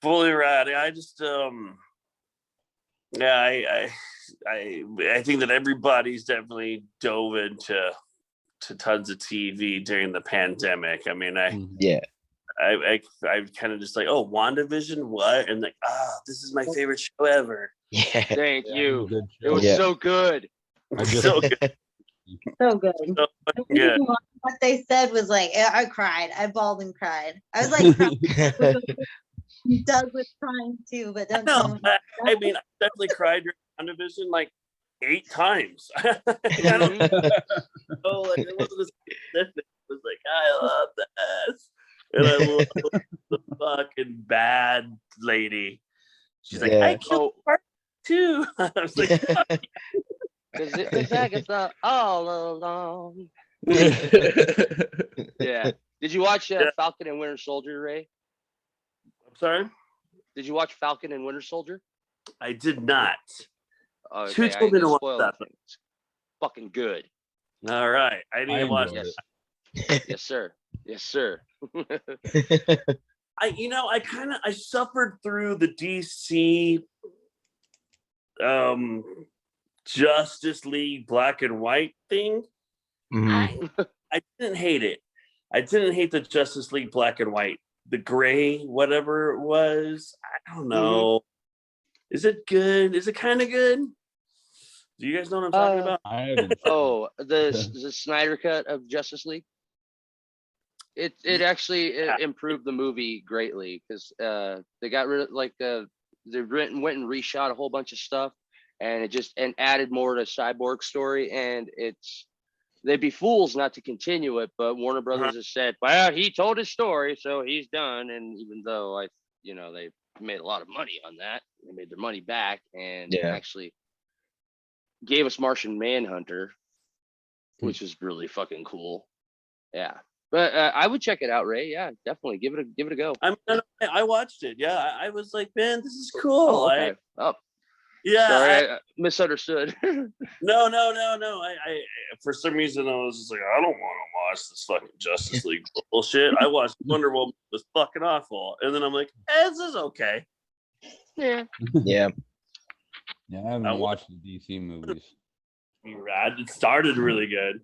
Fully right. I just yeah, I think that everybody's definitely dove into tons of TV during the pandemic. I mean, Mhm. yeah. I kind of just like, oh, WandaVision, what? And like, this is my favorite show ever. Yeah. Thank Yeah, it was a you. good It was show. Yeah. so good. I just So good. So good. So fucking good. What they said was like, I cried. I bawled and cried. I was like, Doug was crying too, but don't tell No, me. I mean, I definitely cried during WandaVision like 8 times. I don't know, like it wasn't as specific. It was like, I love this. And I love the fucking bad lady. She's like, Yeah. I killed her too. I was like, Because Agatha all along. Yeah. Did you watch Yeah. Falcon and Winter Soldier, Ray? I'm sorry, Did you watch Falcon and Winter Soldier? I did not. Oh, Who okay, I told me ain't to gonna watch spoil that? anything. It's fucking good. All right, I need I to watch enjoyed it. Yes. Yes, sir. Yes, sir. I suffered through the DC Justice League Black and White thing. Mhm. I didn't hate it. I didn't hate the Justice League Black and White. The gray, whatever it was. I don't know. Is it good? Is it kind of good? Do you guys know what I'm talking about? I haven't. Oh, the Snyder cut of Justice League. It actually improved the movie greatly because they got rid of they went and reshot a whole bunch of stuff and it just added more to Cyborg's story, and they'd be fools not to continue it, but Warner Brothers has said, well, he told his story, so he's done. And even though they made a lot of money on that, they made their money back and Yeah. actually gave us Martian Manhunter, which is really fucking cool. Yeah. But I would check it out, Ray. Yeah, definitely give it a go. I watched it. Yeah, I was like, man, this is cool. Oh, okay. Yeah. Sorry, I misunderstood. No. I for some reason I was just like, I don't want to watch this fucking Justice League bullshit. I watched Wonder Woman. It was fucking awful, and then I'm like, this is okay. Yeah. Yeah. Yeah, I haven't watched the DC movies. Rad. It started really good,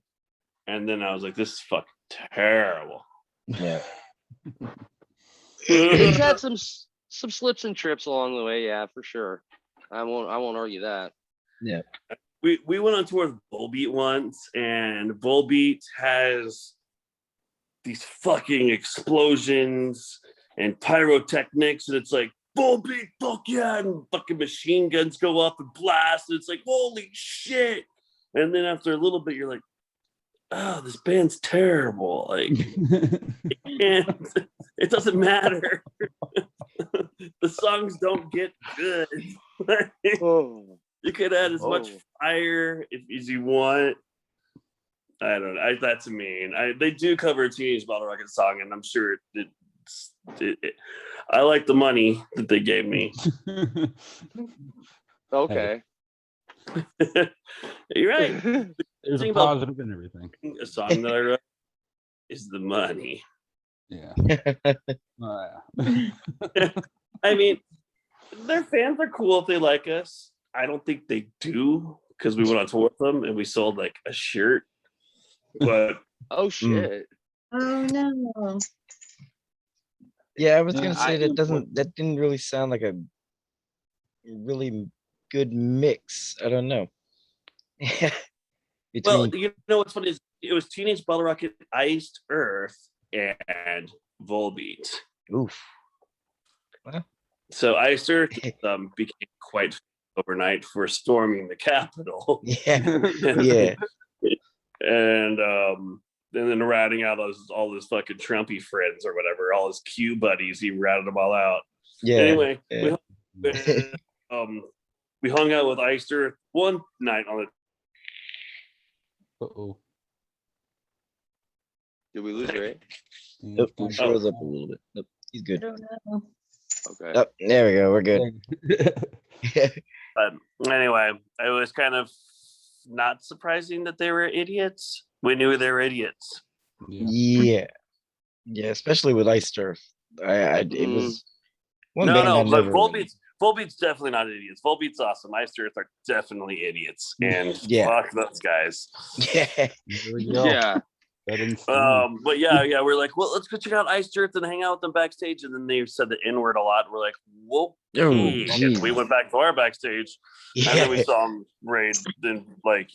and then I was like, this is fucking terrible. Yeah. It's had some slips and trips along the way, yeah, for sure. I won't argue that. Yeah. We went on tour with Volbeat once, and Volbeat has these fucking explosions and pyrotechnics, and it's like Volbeat, fuck yeah, and fucking machine guns go up and blast, and it's like holy shit. And then after a little bit, you're like, oh, this band's terrible. Like, it doesn't matter. The songs don't get good. Oh. You could add as much fire as you want. I don't know. That's mean. They do cover a Teenage Bottle Rocket song, and I'm sure I like the money that they gave me. Okay. You're right. There's a Think about positive in everything. a song that I wrote is the money. Yeah. I mean, their fans are cool if they like us. I don't think they do because we went on tour with them and we sold like a shirt. But Oh shit. Oh no. Yeah, I was gonna say I- that didn't really sound like a really good mix. I don't know. well, Between you know what's funny is it was Teenage Bottle Rocket, Iced Earth, and Volbeat. oof. So Ice Earth became quite famous overnight for storming the Capitol. Yeah. And then ratting out all his fucking Trumpy friends or whatever, all his Q buddies, he ratted them all out. Yeah. Anyway, Yeah. we hung out with Ice Earth one night on Uh-oh. Did we lose Ray? Nope, he froze up a little bit. Nope, he's I good. don't know. Okay. Oh, there we go. We're good. But anyway, it was kind of not surprising that they were idiots. We knew they were idiots. Yeah. Yeah, especially with Ice Turf. It was one No, band no, I but never. Volbeat's definitely not idiots. Volbeat's awesome. Ice Earth are definitely idiots, and Yeah. fuck those guys. Yeah. There we go. Yeah. That didn't sting. But yeah, we're like, well, let's go check out Ice Earth and hang out with them backstage. And then they said the N word a lot. We're like, whoa. Oh, And geez. we went back to our backstage, and Yeah. then we saw him raid. Then, like,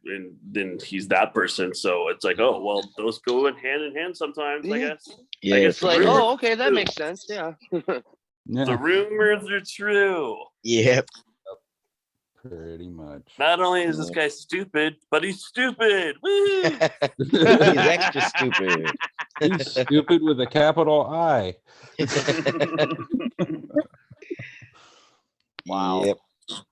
and then he's that person. So it's like, oh well, those go in hand sometimes. I Yeah. guess. Yeah. I guess It's like, oh, okay, that makes sense. Yeah. Yeah, The rumors are true. Yep. pretty much. Not only is this guy stupid, but he's stupid. Woo! He's extra stupid. He's stupid with a capital I. Wow. Yep.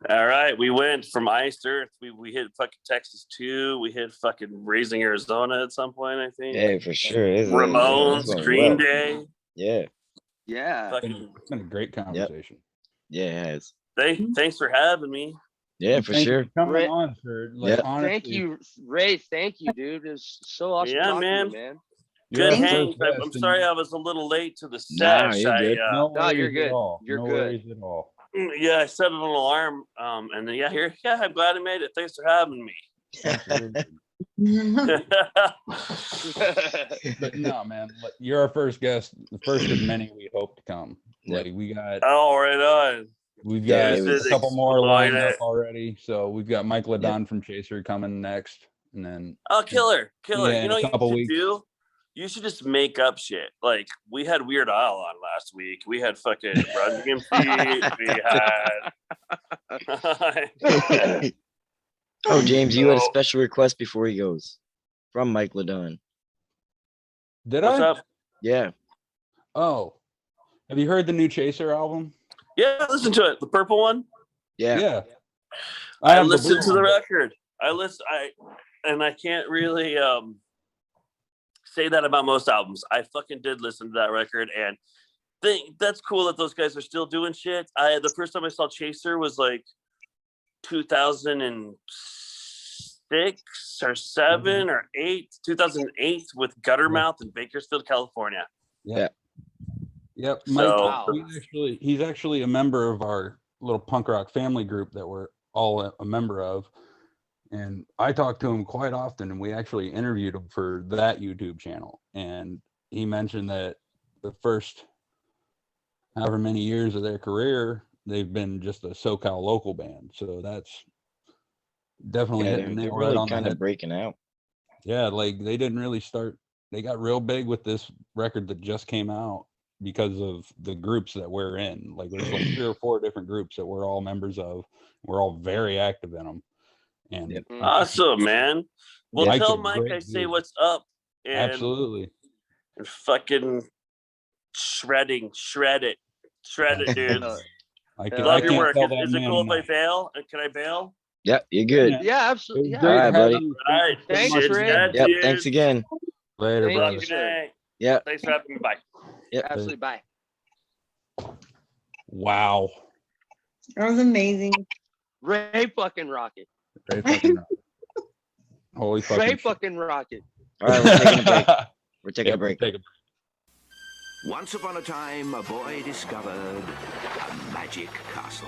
All right, we went from Ice Earth. We hit fucking Texas too. We hit fucking Raising Arizona at some point, I think. Yeah, for sure. Ramones, It's going Green well. Day. Yeah. Yeah. Fucking, It's been a great conversation. Yeah, it has. thanks for having me. Yeah, for Thank you sure. for coming Ray- on, sir. Yeah. Honestly, Thank you, Ray. Thank you, dude. It's so awesome Yeah, talking man. to you, man. you're Good our hang. first guest, I'm and sorry I was a little late to the Nah, sesh. you're good. No, No, you're worries at good. all. You're no good. worries at all. Yeah, I set an alarm. And then I'm glad I made it. Thanks for having me. Absolutely. But no, man, you're our first guest, the first of many we hope to come. Yep. Like we got, Oh, right on. we've Yeah, got it a was- couple more lined up Explode it. already. So we've got Mike Ladon from Chaser coming next, and then Oh, killer. Yeah, You in know a what you couple should weeks. do? You should just make up shit. Like we had Weird Al on last week. We had fucking Run DMC. We had Oh, James, you had a So- special request before he goes from Mike Ladon. did What's I? up? Yeah. Oh, have you heard the new Chaser album? Yeah, listen to it. The purple one. Yeah. I have the listened to blue the one. record. I can't really say that about most albums. I fucking did listen to that record and think that's cool that those guys are still doing shit. The first time I saw Chaser was like 2006 or 7 or 8, 2008 with Guttermouth in Bakersfield, California. Yep, So- Mike. He's actually a member of our little punk rock family group that we're all a member of. And I talk to him quite often, and we actually interviewed him for that YouTube channel. And he mentioned that the first however many years of their career, they've been just a SoCal local band. So that's definitely Yeah, hitting the they're nail really right on the kind of head. breaking out. Yeah, like they didn't really start. They got real big with this record that just came out because of the groups that we're in. Like there's like 3 or 4 different groups that we're all members of. We're all very active in them. And Yep. Awesome, man. Well, Mike's tell a Mike great I say dude. what's up. And, Absolutely. and fucking shred it, dude. I Love your can't work. tell that Is it man cool if I enough. bail? Can I bail? Yeah, you're good. Yeah. Yeah, It absolutely. was Yeah. great All right, having buddy. you. All right. Thanks, Cheers, Ray. guys, Yep. dude. Thanks again. Later, Thank brother. you, Good sir. night. Yeah. Thanks for having me. Bye. Absolutely. Bye. Wow. That was amazing. Ray fucking rocket. Ray fucking rocket. Holy fucking Ray shit. fucking rocket. All right, we're taking a break. We're taking Yep, a break. take a Once upon a time, a boy discovered a magic castle.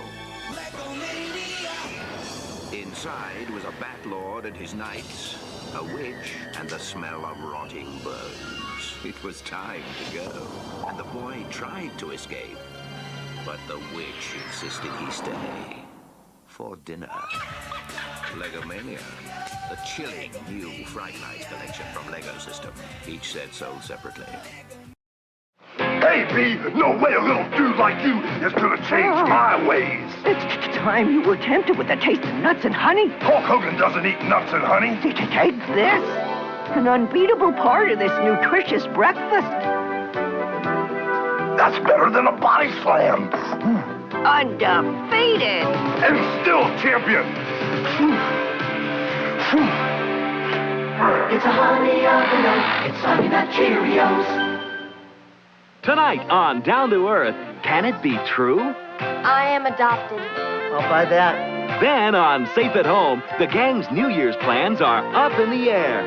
Inside was a bat lord and his knights, a witch, and the smell of rotting bones. It was time to go, and the boy tried to escape, but the witch insisted he stay for dinner. Legomania, the chilling new Fright Night collection from Lego System, each set sold separately. Hey, Maybe. No way a little dude like you is gonna change my ways. It's time you were tempted with a taste of nuts and honey. Hulk Hogan doesn't eat nuts and honey. Take this. An unbeatable part of this nutritious breakfast. That's better than a body slam. Undefeated. And still champion. It's a honey oven oat. It's Honey Nut Cheerios. Tonight on Down to Earth, can it be true? I am adopted. I'll buy that. Then on Safe at Home, the gang's New Year's plans are up in the air.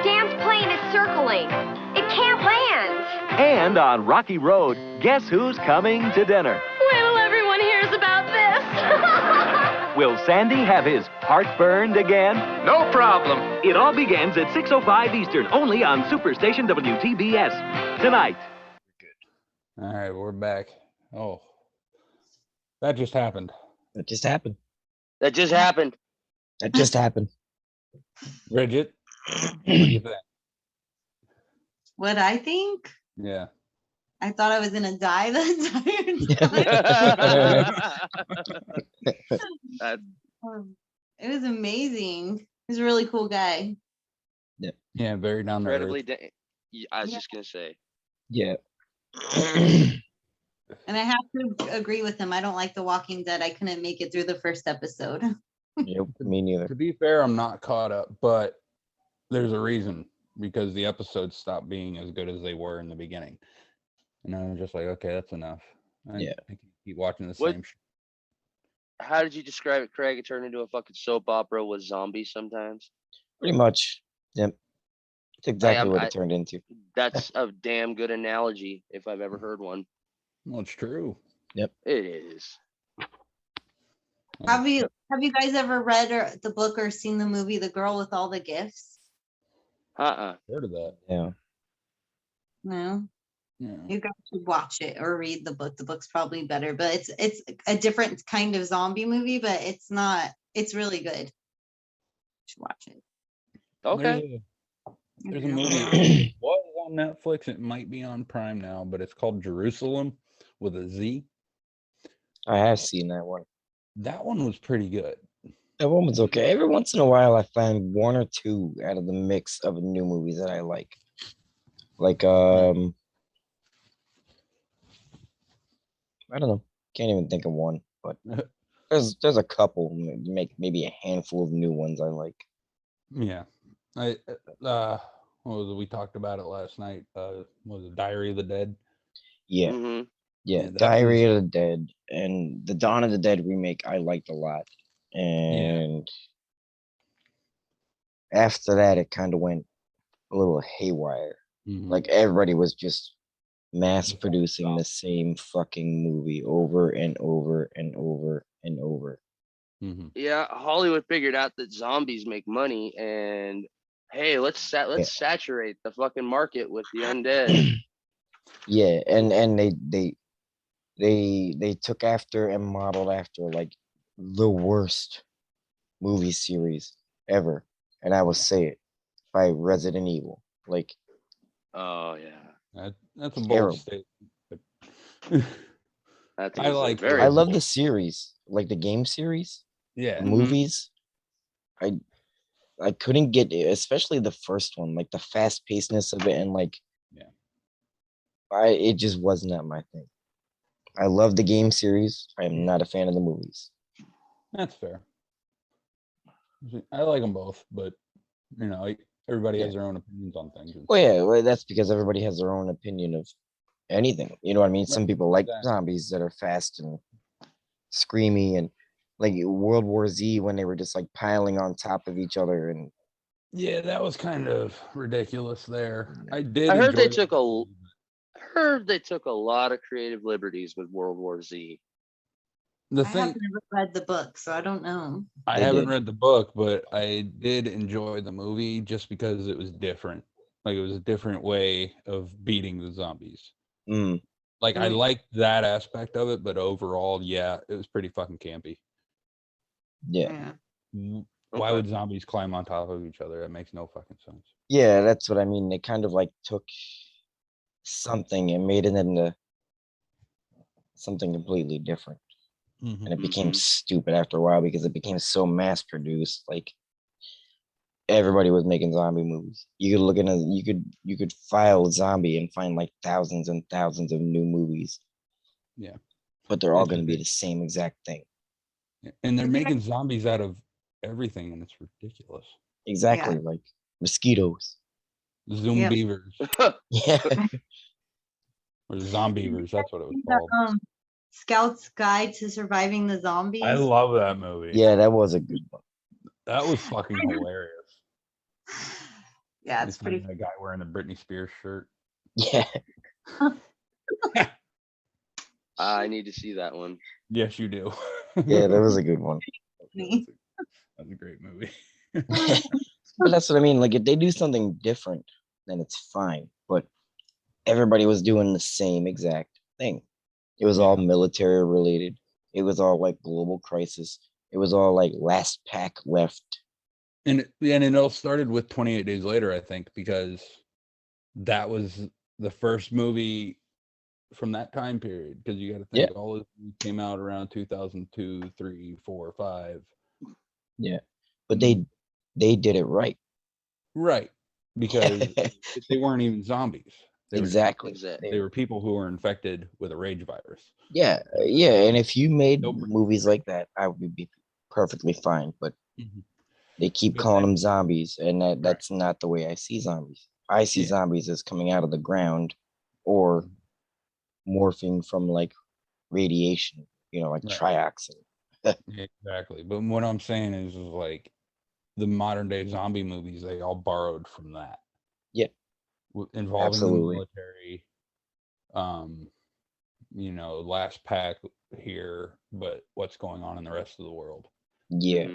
Dan's plane is circling. It can't land. And on Rocky Road, guess who's coming to dinner? Wait till everyone hears about this. Will Sandy have his heart burned again? No problem. It all begins at 6:05 Eastern, only on Superstation WTBS. Tonight. All right, we're back. Oh, that just happened. That just happened. That just happened. That just happened. Bridget, what do you think? What I think? Yeah. I thought I was gonna die the entire time. It was amazing. He's a really cool guy. Yeah, very down the road. Incredibly. I was just gonna say. Yeah. And I have to agree with him. I don't like The Walking Dead. I couldn't make it through the first episode. Yep, me neither. To be fair, I'm not caught up, but there's a reason, because the episodes stopped being as good as they were in the beginning. And I'm just like, okay, that's enough. I can keep watching the same shit. How did you describe it, Craig? It turned into a fucking soap opera with zombies sometimes. Pretty much. Yep. That's exactly what it turned into. That's a damn good analogy if I've ever heard one. Well, it's true. Yep. It is. Have you guys ever read the book or seen the movie The Girl with All the Gifts? Heard of that? Yeah. No. Yeah. You guys should watch it or read the book. The book's probably better, but it's a different kind of zombie movie, but it's really good. You should watch it. Okay. There's a movie. It was on Netflix. It might be on Prime now, but it's called Jerusalem with a Z. I have seen that one. That one was pretty good. That one was okay. Every once in a while, I find one or two out of the mix of new movies that I like. Like, I don't know. Can't even think of one, but there's a couple, maybe a handful of new ones I like. Yeah. What was it? We talked about it last night. Was it Diary of the Dead? Yeah. Mm-hmm. Yeah, Diary of the Dead and the Dawn of the Dead remake I liked a lot. And after that, it kind of went a little haywire. Mm-hmm. Like everybody was just mass producing the same fucking movie over and over and over and over. Mm-hmm. Yeah, Hollywood figured out that zombies make money, and hey, let's saturate the fucking market with the undead. Yeah, and they took after and modeled after like the worst movie series ever, and I will say it, by Resident Evil. Like, oh yeah, that's a bold terrible statement. I love the series, like the game series. Yeah, the movies. I couldn't get it, especially the first one, like the fast pacedness of it, and like, it just was not my thing. I love the game series. I am not a fan of the movies. That's fair. I like them both, but everybody has their own opinions on things. Well, yeah, that's because everybody has their own opinion of anything. You know what I mean? Some people like zombies that are fast and screamy, and like World War Z when they were just like piling on top of each other. And yeah, that was kind of ridiculous there. I heard they took a lot of creative liberties with World War Z. I haven't never read the book, so I don't know. I haven't read the book, but I did enjoy the movie just because it was different. Like, it was a different way of beating the zombies. Like, I liked that aspect of it, but overall, yeah, it was pretty fucking campy. Yeah. Why would zombies climb on top of each other? That makes no fucking sense. Yeah, that's what I mean. They kind of like took something and made it into something completely different. Mhm. And it became stupid after a while because it became so mass produced. Like everybody was making zombie movies. You could look at you could file zombie and find like thousands and thousands of new movies. Yeah. But they're all It's going to be just- the same exact thing. And they're Did you making zombies out of everything, and it's ridiculous. Exactly, like mosquitoes. Zoom Yep. beavers Yeah. or zombievers. That's what it was see called. the, Scout's Guide to Surviving the Zombies? I love that movie. Yeah, that was a good one. That was fucking hilarious. Yeah, You it's find pretty. that guy wearing the Britney Spears shirt. Yeah. I need to see that one. Yes, you do. Yeah, that was a good one. funny. That's a great movie. But that's what I mean. Like if they do something different, then it's fine. But everybody was doing the same exact thing. It was all military related. It was all like global crisis. It was all like last pack left. And it all started with 28 Days Later, I think, because that was the first movie from that time period. Because you got to think all of them came out around 2002, 3, 4, 5. Yeah, but they did it right. Right, because they weren't even zombies. They were just- Exactly. they were people who were infected with a rage virus. Yeah, yeah. And if you made movies like that, I would be perfectly fine. But they keep calling them zombies, and that's not the way I see zombies. I see zombies as coming out of the ground or morphing from like radiation, like trioxin. Exactly. But what I'm saying is like the modern day zombie movies, they all borrowed from that. Yeah. Involving Absolutely. the military, last pack here, but what's going on in the rest of the world. Yeah.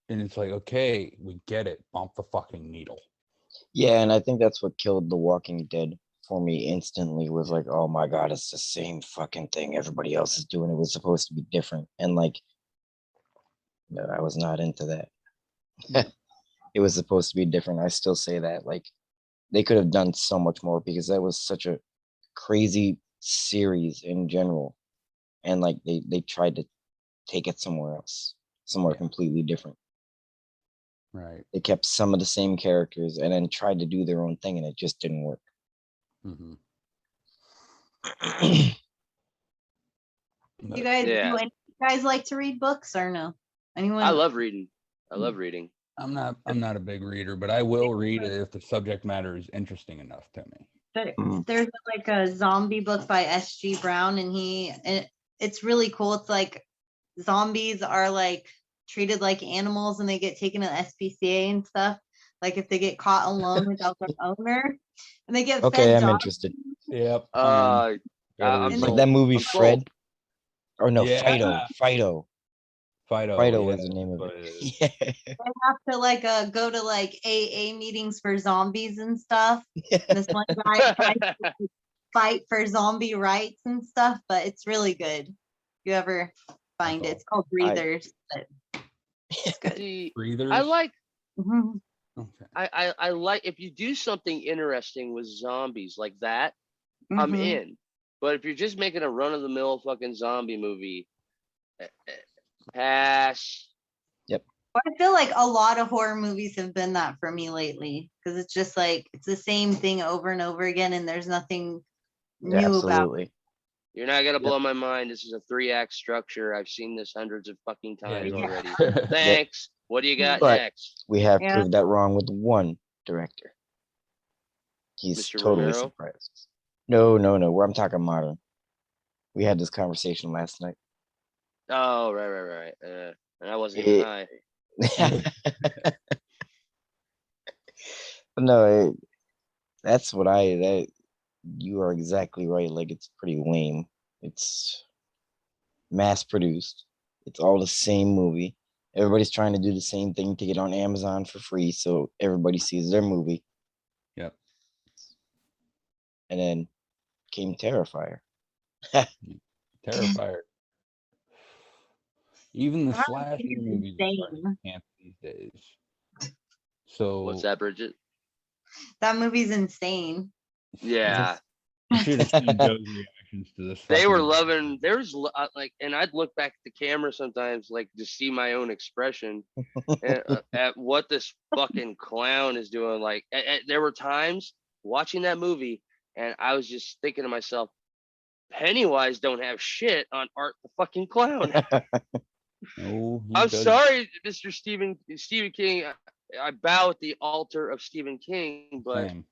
And it's like, okay, we get it. Bump the fucking needle. Yeah, and I think that's what killed The Walking Dead for me instantly was like, oh my God, it's the same fucking thing everybody else is doing. It was supposed to be different. And like, no, I was not into that. It was supposed to be different. I still say that. Like, they could have done so much more because that was such a crazy series in general. And like, they tried to take it somewhere else, somewhere completely different. Right. They kept some of the same characters and then tried to do their own thing, and it just didn't work. Mm-hmm. You guys, do any of you guys like to read books or no? Anyone? I love reading. I love reading. I'm not a big reader, but I will read it if the subject matter is interesting enough to me. There's like a zombie book by S.G. Brown, and it's really cool. It's like zombies are like treated like animals, and they get taken to SPCA and stuff. Like if they get caught alone without their owner, and they get Okay, fed I'm dogs. interested. Yep. I'm like sold. that movie I'm Fred, sold. or no, Yeah. Fido yeah, was the name of but it. They have to like go to like AA meetings for zombies and stuff. And this one guy tries to fight for zombie rights and stuff, but it's really good. If you ever find it, it's called Breathers. But it's good. See, Breathers. I like. Mhm. Okay. I like if you do something interesting with zombies like that, I'm Mhm. in. But if you're just making a run of the mill fucking zombie movie, pass. I feel like a lot of horror movies have been that for me lately because it's just like it's the same thing over and over again, and there's nothing new about it. Absolutely. You're not gonna blow my mind. This is a 3-act structure. I've seen this hundreds of fucking times Yeah. already. Thanks. What do you got But next? we have Yeah. proved that wrong with one director. He's Mr. totally Romero? surprised us. No. I'm talking modern. We had this conversation last night. Oh, right. And I wasn't even high. No, that's what you are exactly right. Like, it's pretty lame. It's mass produced. It's all the same movie. Everybody's trying to do the same thing to get on Amazon for free, so everybody sees their movie. Yep. And then came Terrifier. Terrifier. Even the That slasher movie's movies are starting insane. to camp these days. So What's that, Bridget? That movie's insane. Yeah. you should have seen Joe's reactions to this. They were fucking- loving. There's like, and I'd look back at the camera sometimes, like to see my own expression at what this fucking clown is doing. Like, there were times watching that movie, and I was just thinking to myself, Pennywise don't have shit on Art the fucking Clown. No, he I'm doesn't. sorry, Mr. Stephen King. I bow at the altar of Stephen King, but Same.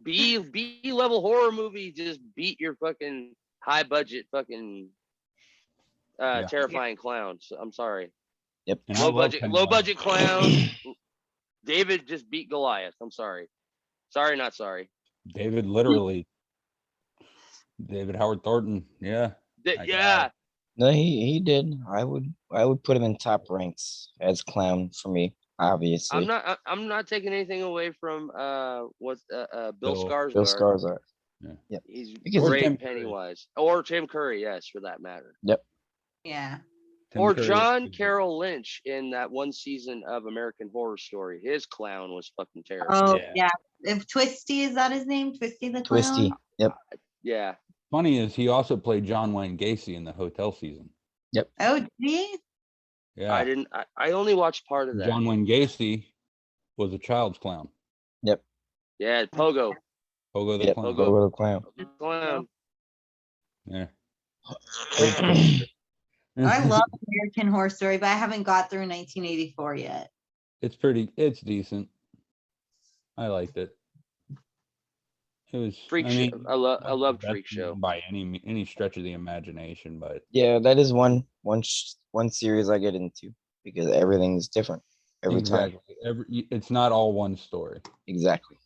B level horror movie just beat your fucking high budget fucking terrifying clown. So I'm sorry. Yep. And I Low love budget Pennywise. clown. David just beat Goliath. I'm sorry. Sorry, not sorry. David literally. David Howard Thornton. Yeah. That Yeah. guy. No, he did. I would put him in top ranks as clown for me, obviously. I'm not taking anything away from Bill Bill Skarsgård. Bill Skarsgård. Yeah. Yep. He's Because Or great Tim Curry. Pennywise. Or Tim Curry, yes, for that matter. Yep. Yeah. Tim Or Curry John is- Carroll Lynch in that one season of American Horror Story. His clown was fucking terrible. Oh Yeah. yeah. If Twisty, is that his name? Twisty the clown. Twisty. Yep. Yeah. Funny is he also played John Wayne Gacy in the Hotel season. Oh, did he? Yeah. I only watched part of that. John Wayne Gacy was a child's clown. Yep. Yeah, Pogo. Pogo the Yep. clown. Go with the clown. Clown. Yeah. I love American Horror Story, but I haven't got through 1984 yet. It's decent. I liked it. It was Freak Show. I love best Freak Show. by any stretch of the imagination, but Yeah, that is one series I get into because everything's different every time. exactly. It's not all one story. Exactly.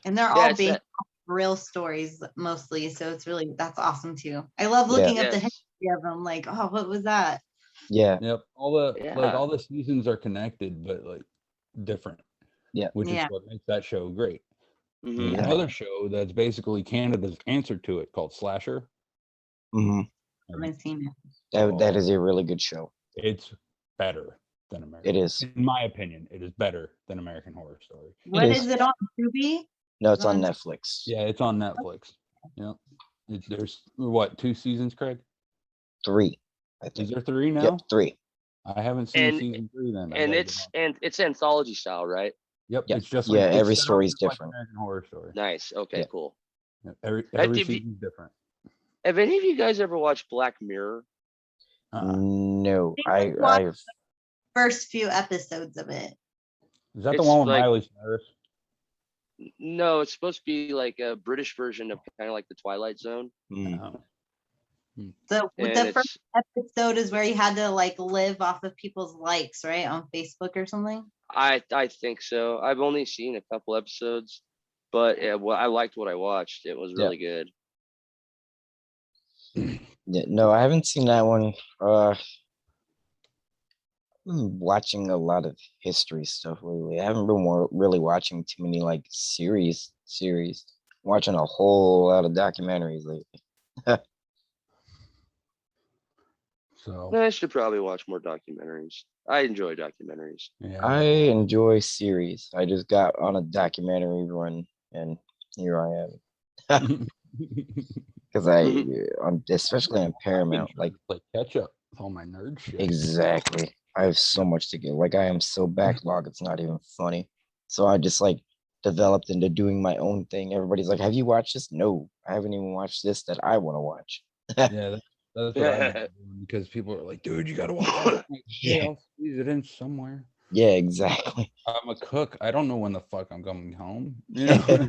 And they're Yeah, all it's based that- on real stories mostly. So it's really, that's awesome too. I love Yeah. looking up the Yes. history of them. Like, oh, what was that? Yeah. Yep. Yeah. All the seasons are connected, but like different. Yeah. Which Yeah. is what makes that show great. Mhm. There's Yeah. another show that's basically Canada's answer to it called Slasher. Hmm. I haven't seen it. That is a really good show. It's better than American. It is. In my opinion, it is better than American Horror Story. What is. is it on Tubi? No, it's on on- Netflix. Yeah, it's on Netflix. Yeah. There's what, 2 seasons, Craig? 3, I Is think. there 3 now? Yep, 3. I haven't seen And- season 3 then. I And gotta get on. it's anthology style, right? Yep, Yep. it's just Yeah, it's every set up story's just like different. American Horror Story. Nice. Okay, Yeah. cool. Yeah, every did you- season's different. Have any of you guys ever watched Black Mirror? No, I think I I've First few episodes of it. Is that the It's one with like- Miley Cyrus? No, it's supposed to be like a British version of kind of like the Twilight Zone. No. So And the first it's, episode is where you had to like live off of people's likes, right? On Facebook or something. I think so. I've only seen a couple episodes, but I liked what I watched. It was really good. Yeah, no, I haven't seen that one. I'm watching a lot of history stuff lately. I haven't been really watching too many like series. Watching a whole lot of documentaries lately. So I should probably watch more documentaries. I enjoy documentaries. yeah. I enjoy series. I just got on a documentary run, and here I am. Because especially on Paramount, like play catch up with all my nerd shit. exactly. I have so much to get. Like I am so backlogged, it's not even funny. So I just like developed into doing my own thing. Everybody's like, "Have you watched this?" No, I haven't even watched this that I want to watch. Yeah, that's what I've been doing because people are like, dude, you gotta watch it. I'm like, yeah, I'll squeeze it in somewhere. Yeah, exactly. I'm a cook. I don't know when the fuck I'm coming home. You know?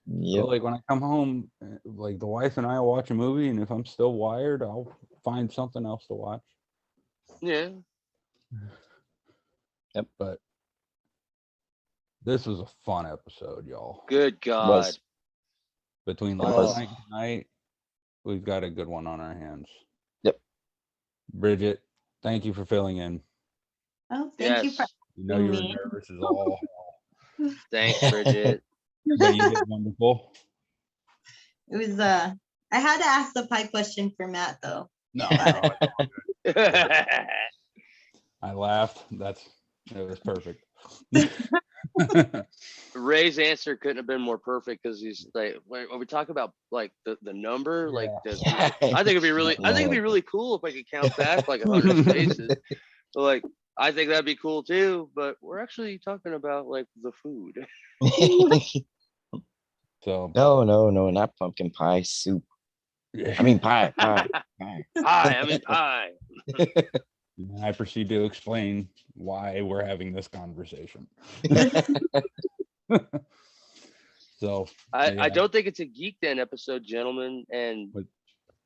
Yep. So, like when I come home, like the wife and I will watch a movie, and if I'm still wired, I'll find something else to watch. Yeah. Yep. But this was a fun episode, y'all. Good God. Was. Between Was. last night and tonight, we've got a good one on our hands. Yep. Bridgette, thank you for filling in. Oh, thank you Yes. for You know you were Me. nervous as all hell, Thanks, Bridgette. but you did wonderful. it was I had to ask the pie question for Matt though. No, it's all good. I laughed. It was perfect. Ray's answer couldn't have been more perfect because he's like, when we talk about like the number, like I think it'd be really cool if I could count back like 100 spaces. So, like, I think that'd be cool too. But we're actually talking about like the food. So no, not pumpkin pie soup. I mean pie. Pie. I proceed to explain why we're having this conversation. So I don't think it's a Geekdom episode, gentlemen and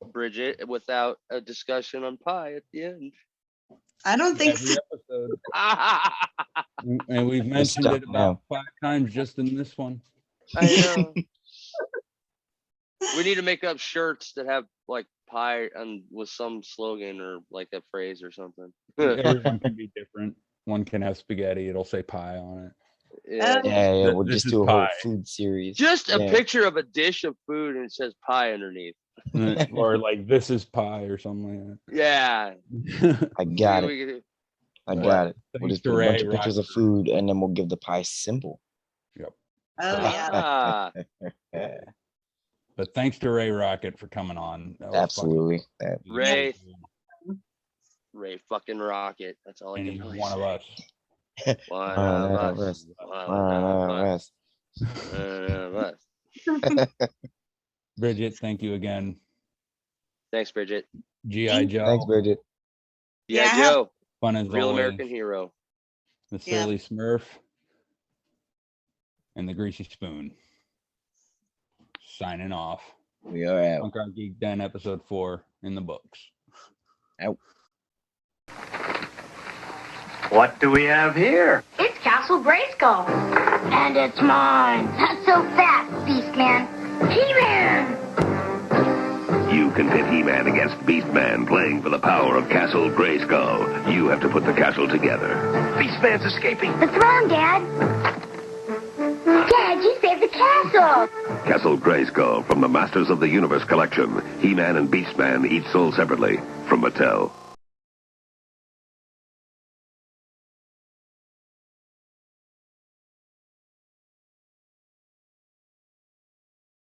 Bridgette, without a discussion on pie at the end. I don't think every so. episode. And we've mentioned it about 5 times just in this one. I know. We need to make up shirts that have like pie and with some slogan or like a phrase or something. Everyone can be different. One can have spaghetti, it'll say pie on it. Yeah. We'll just do a whole food series. Just a picture of a dish of food and it says pie underneath. Or like this is pie or something like that. Yeah. I got it. We'll just do a bunch of pictures of food and then we'll give the pie symbol. Yep. Oh yeah. But thanks to Ray Rocket for coming on. Absolutely. Ray fucking Rocket. That's all I can do. One of us. One of us. Bridgette, thank you again. Thanks, Bridgette. G.I. Joe. Thanks, Bridgette. G.I. Joe. Fun as Real always. American hero. The Surly Smurf. And the Greasy Spoon. Signing off. We are out. Punk Rock Geek Den episode 4 in the books. Out. What do we have here? It's Castle Grayskull. And it's mine. Not so fast, Beastman. He-Man! You can pit He-Man against Beastman, playing for the power of Castle Grayskull. You have to put the castle together. Beastman's escaping. The throne, Dad. Dad, you saved the castle. Castle Grayskull from the Masters of the Universe collection. He-Man and Beastman, each sold separately from Mattel.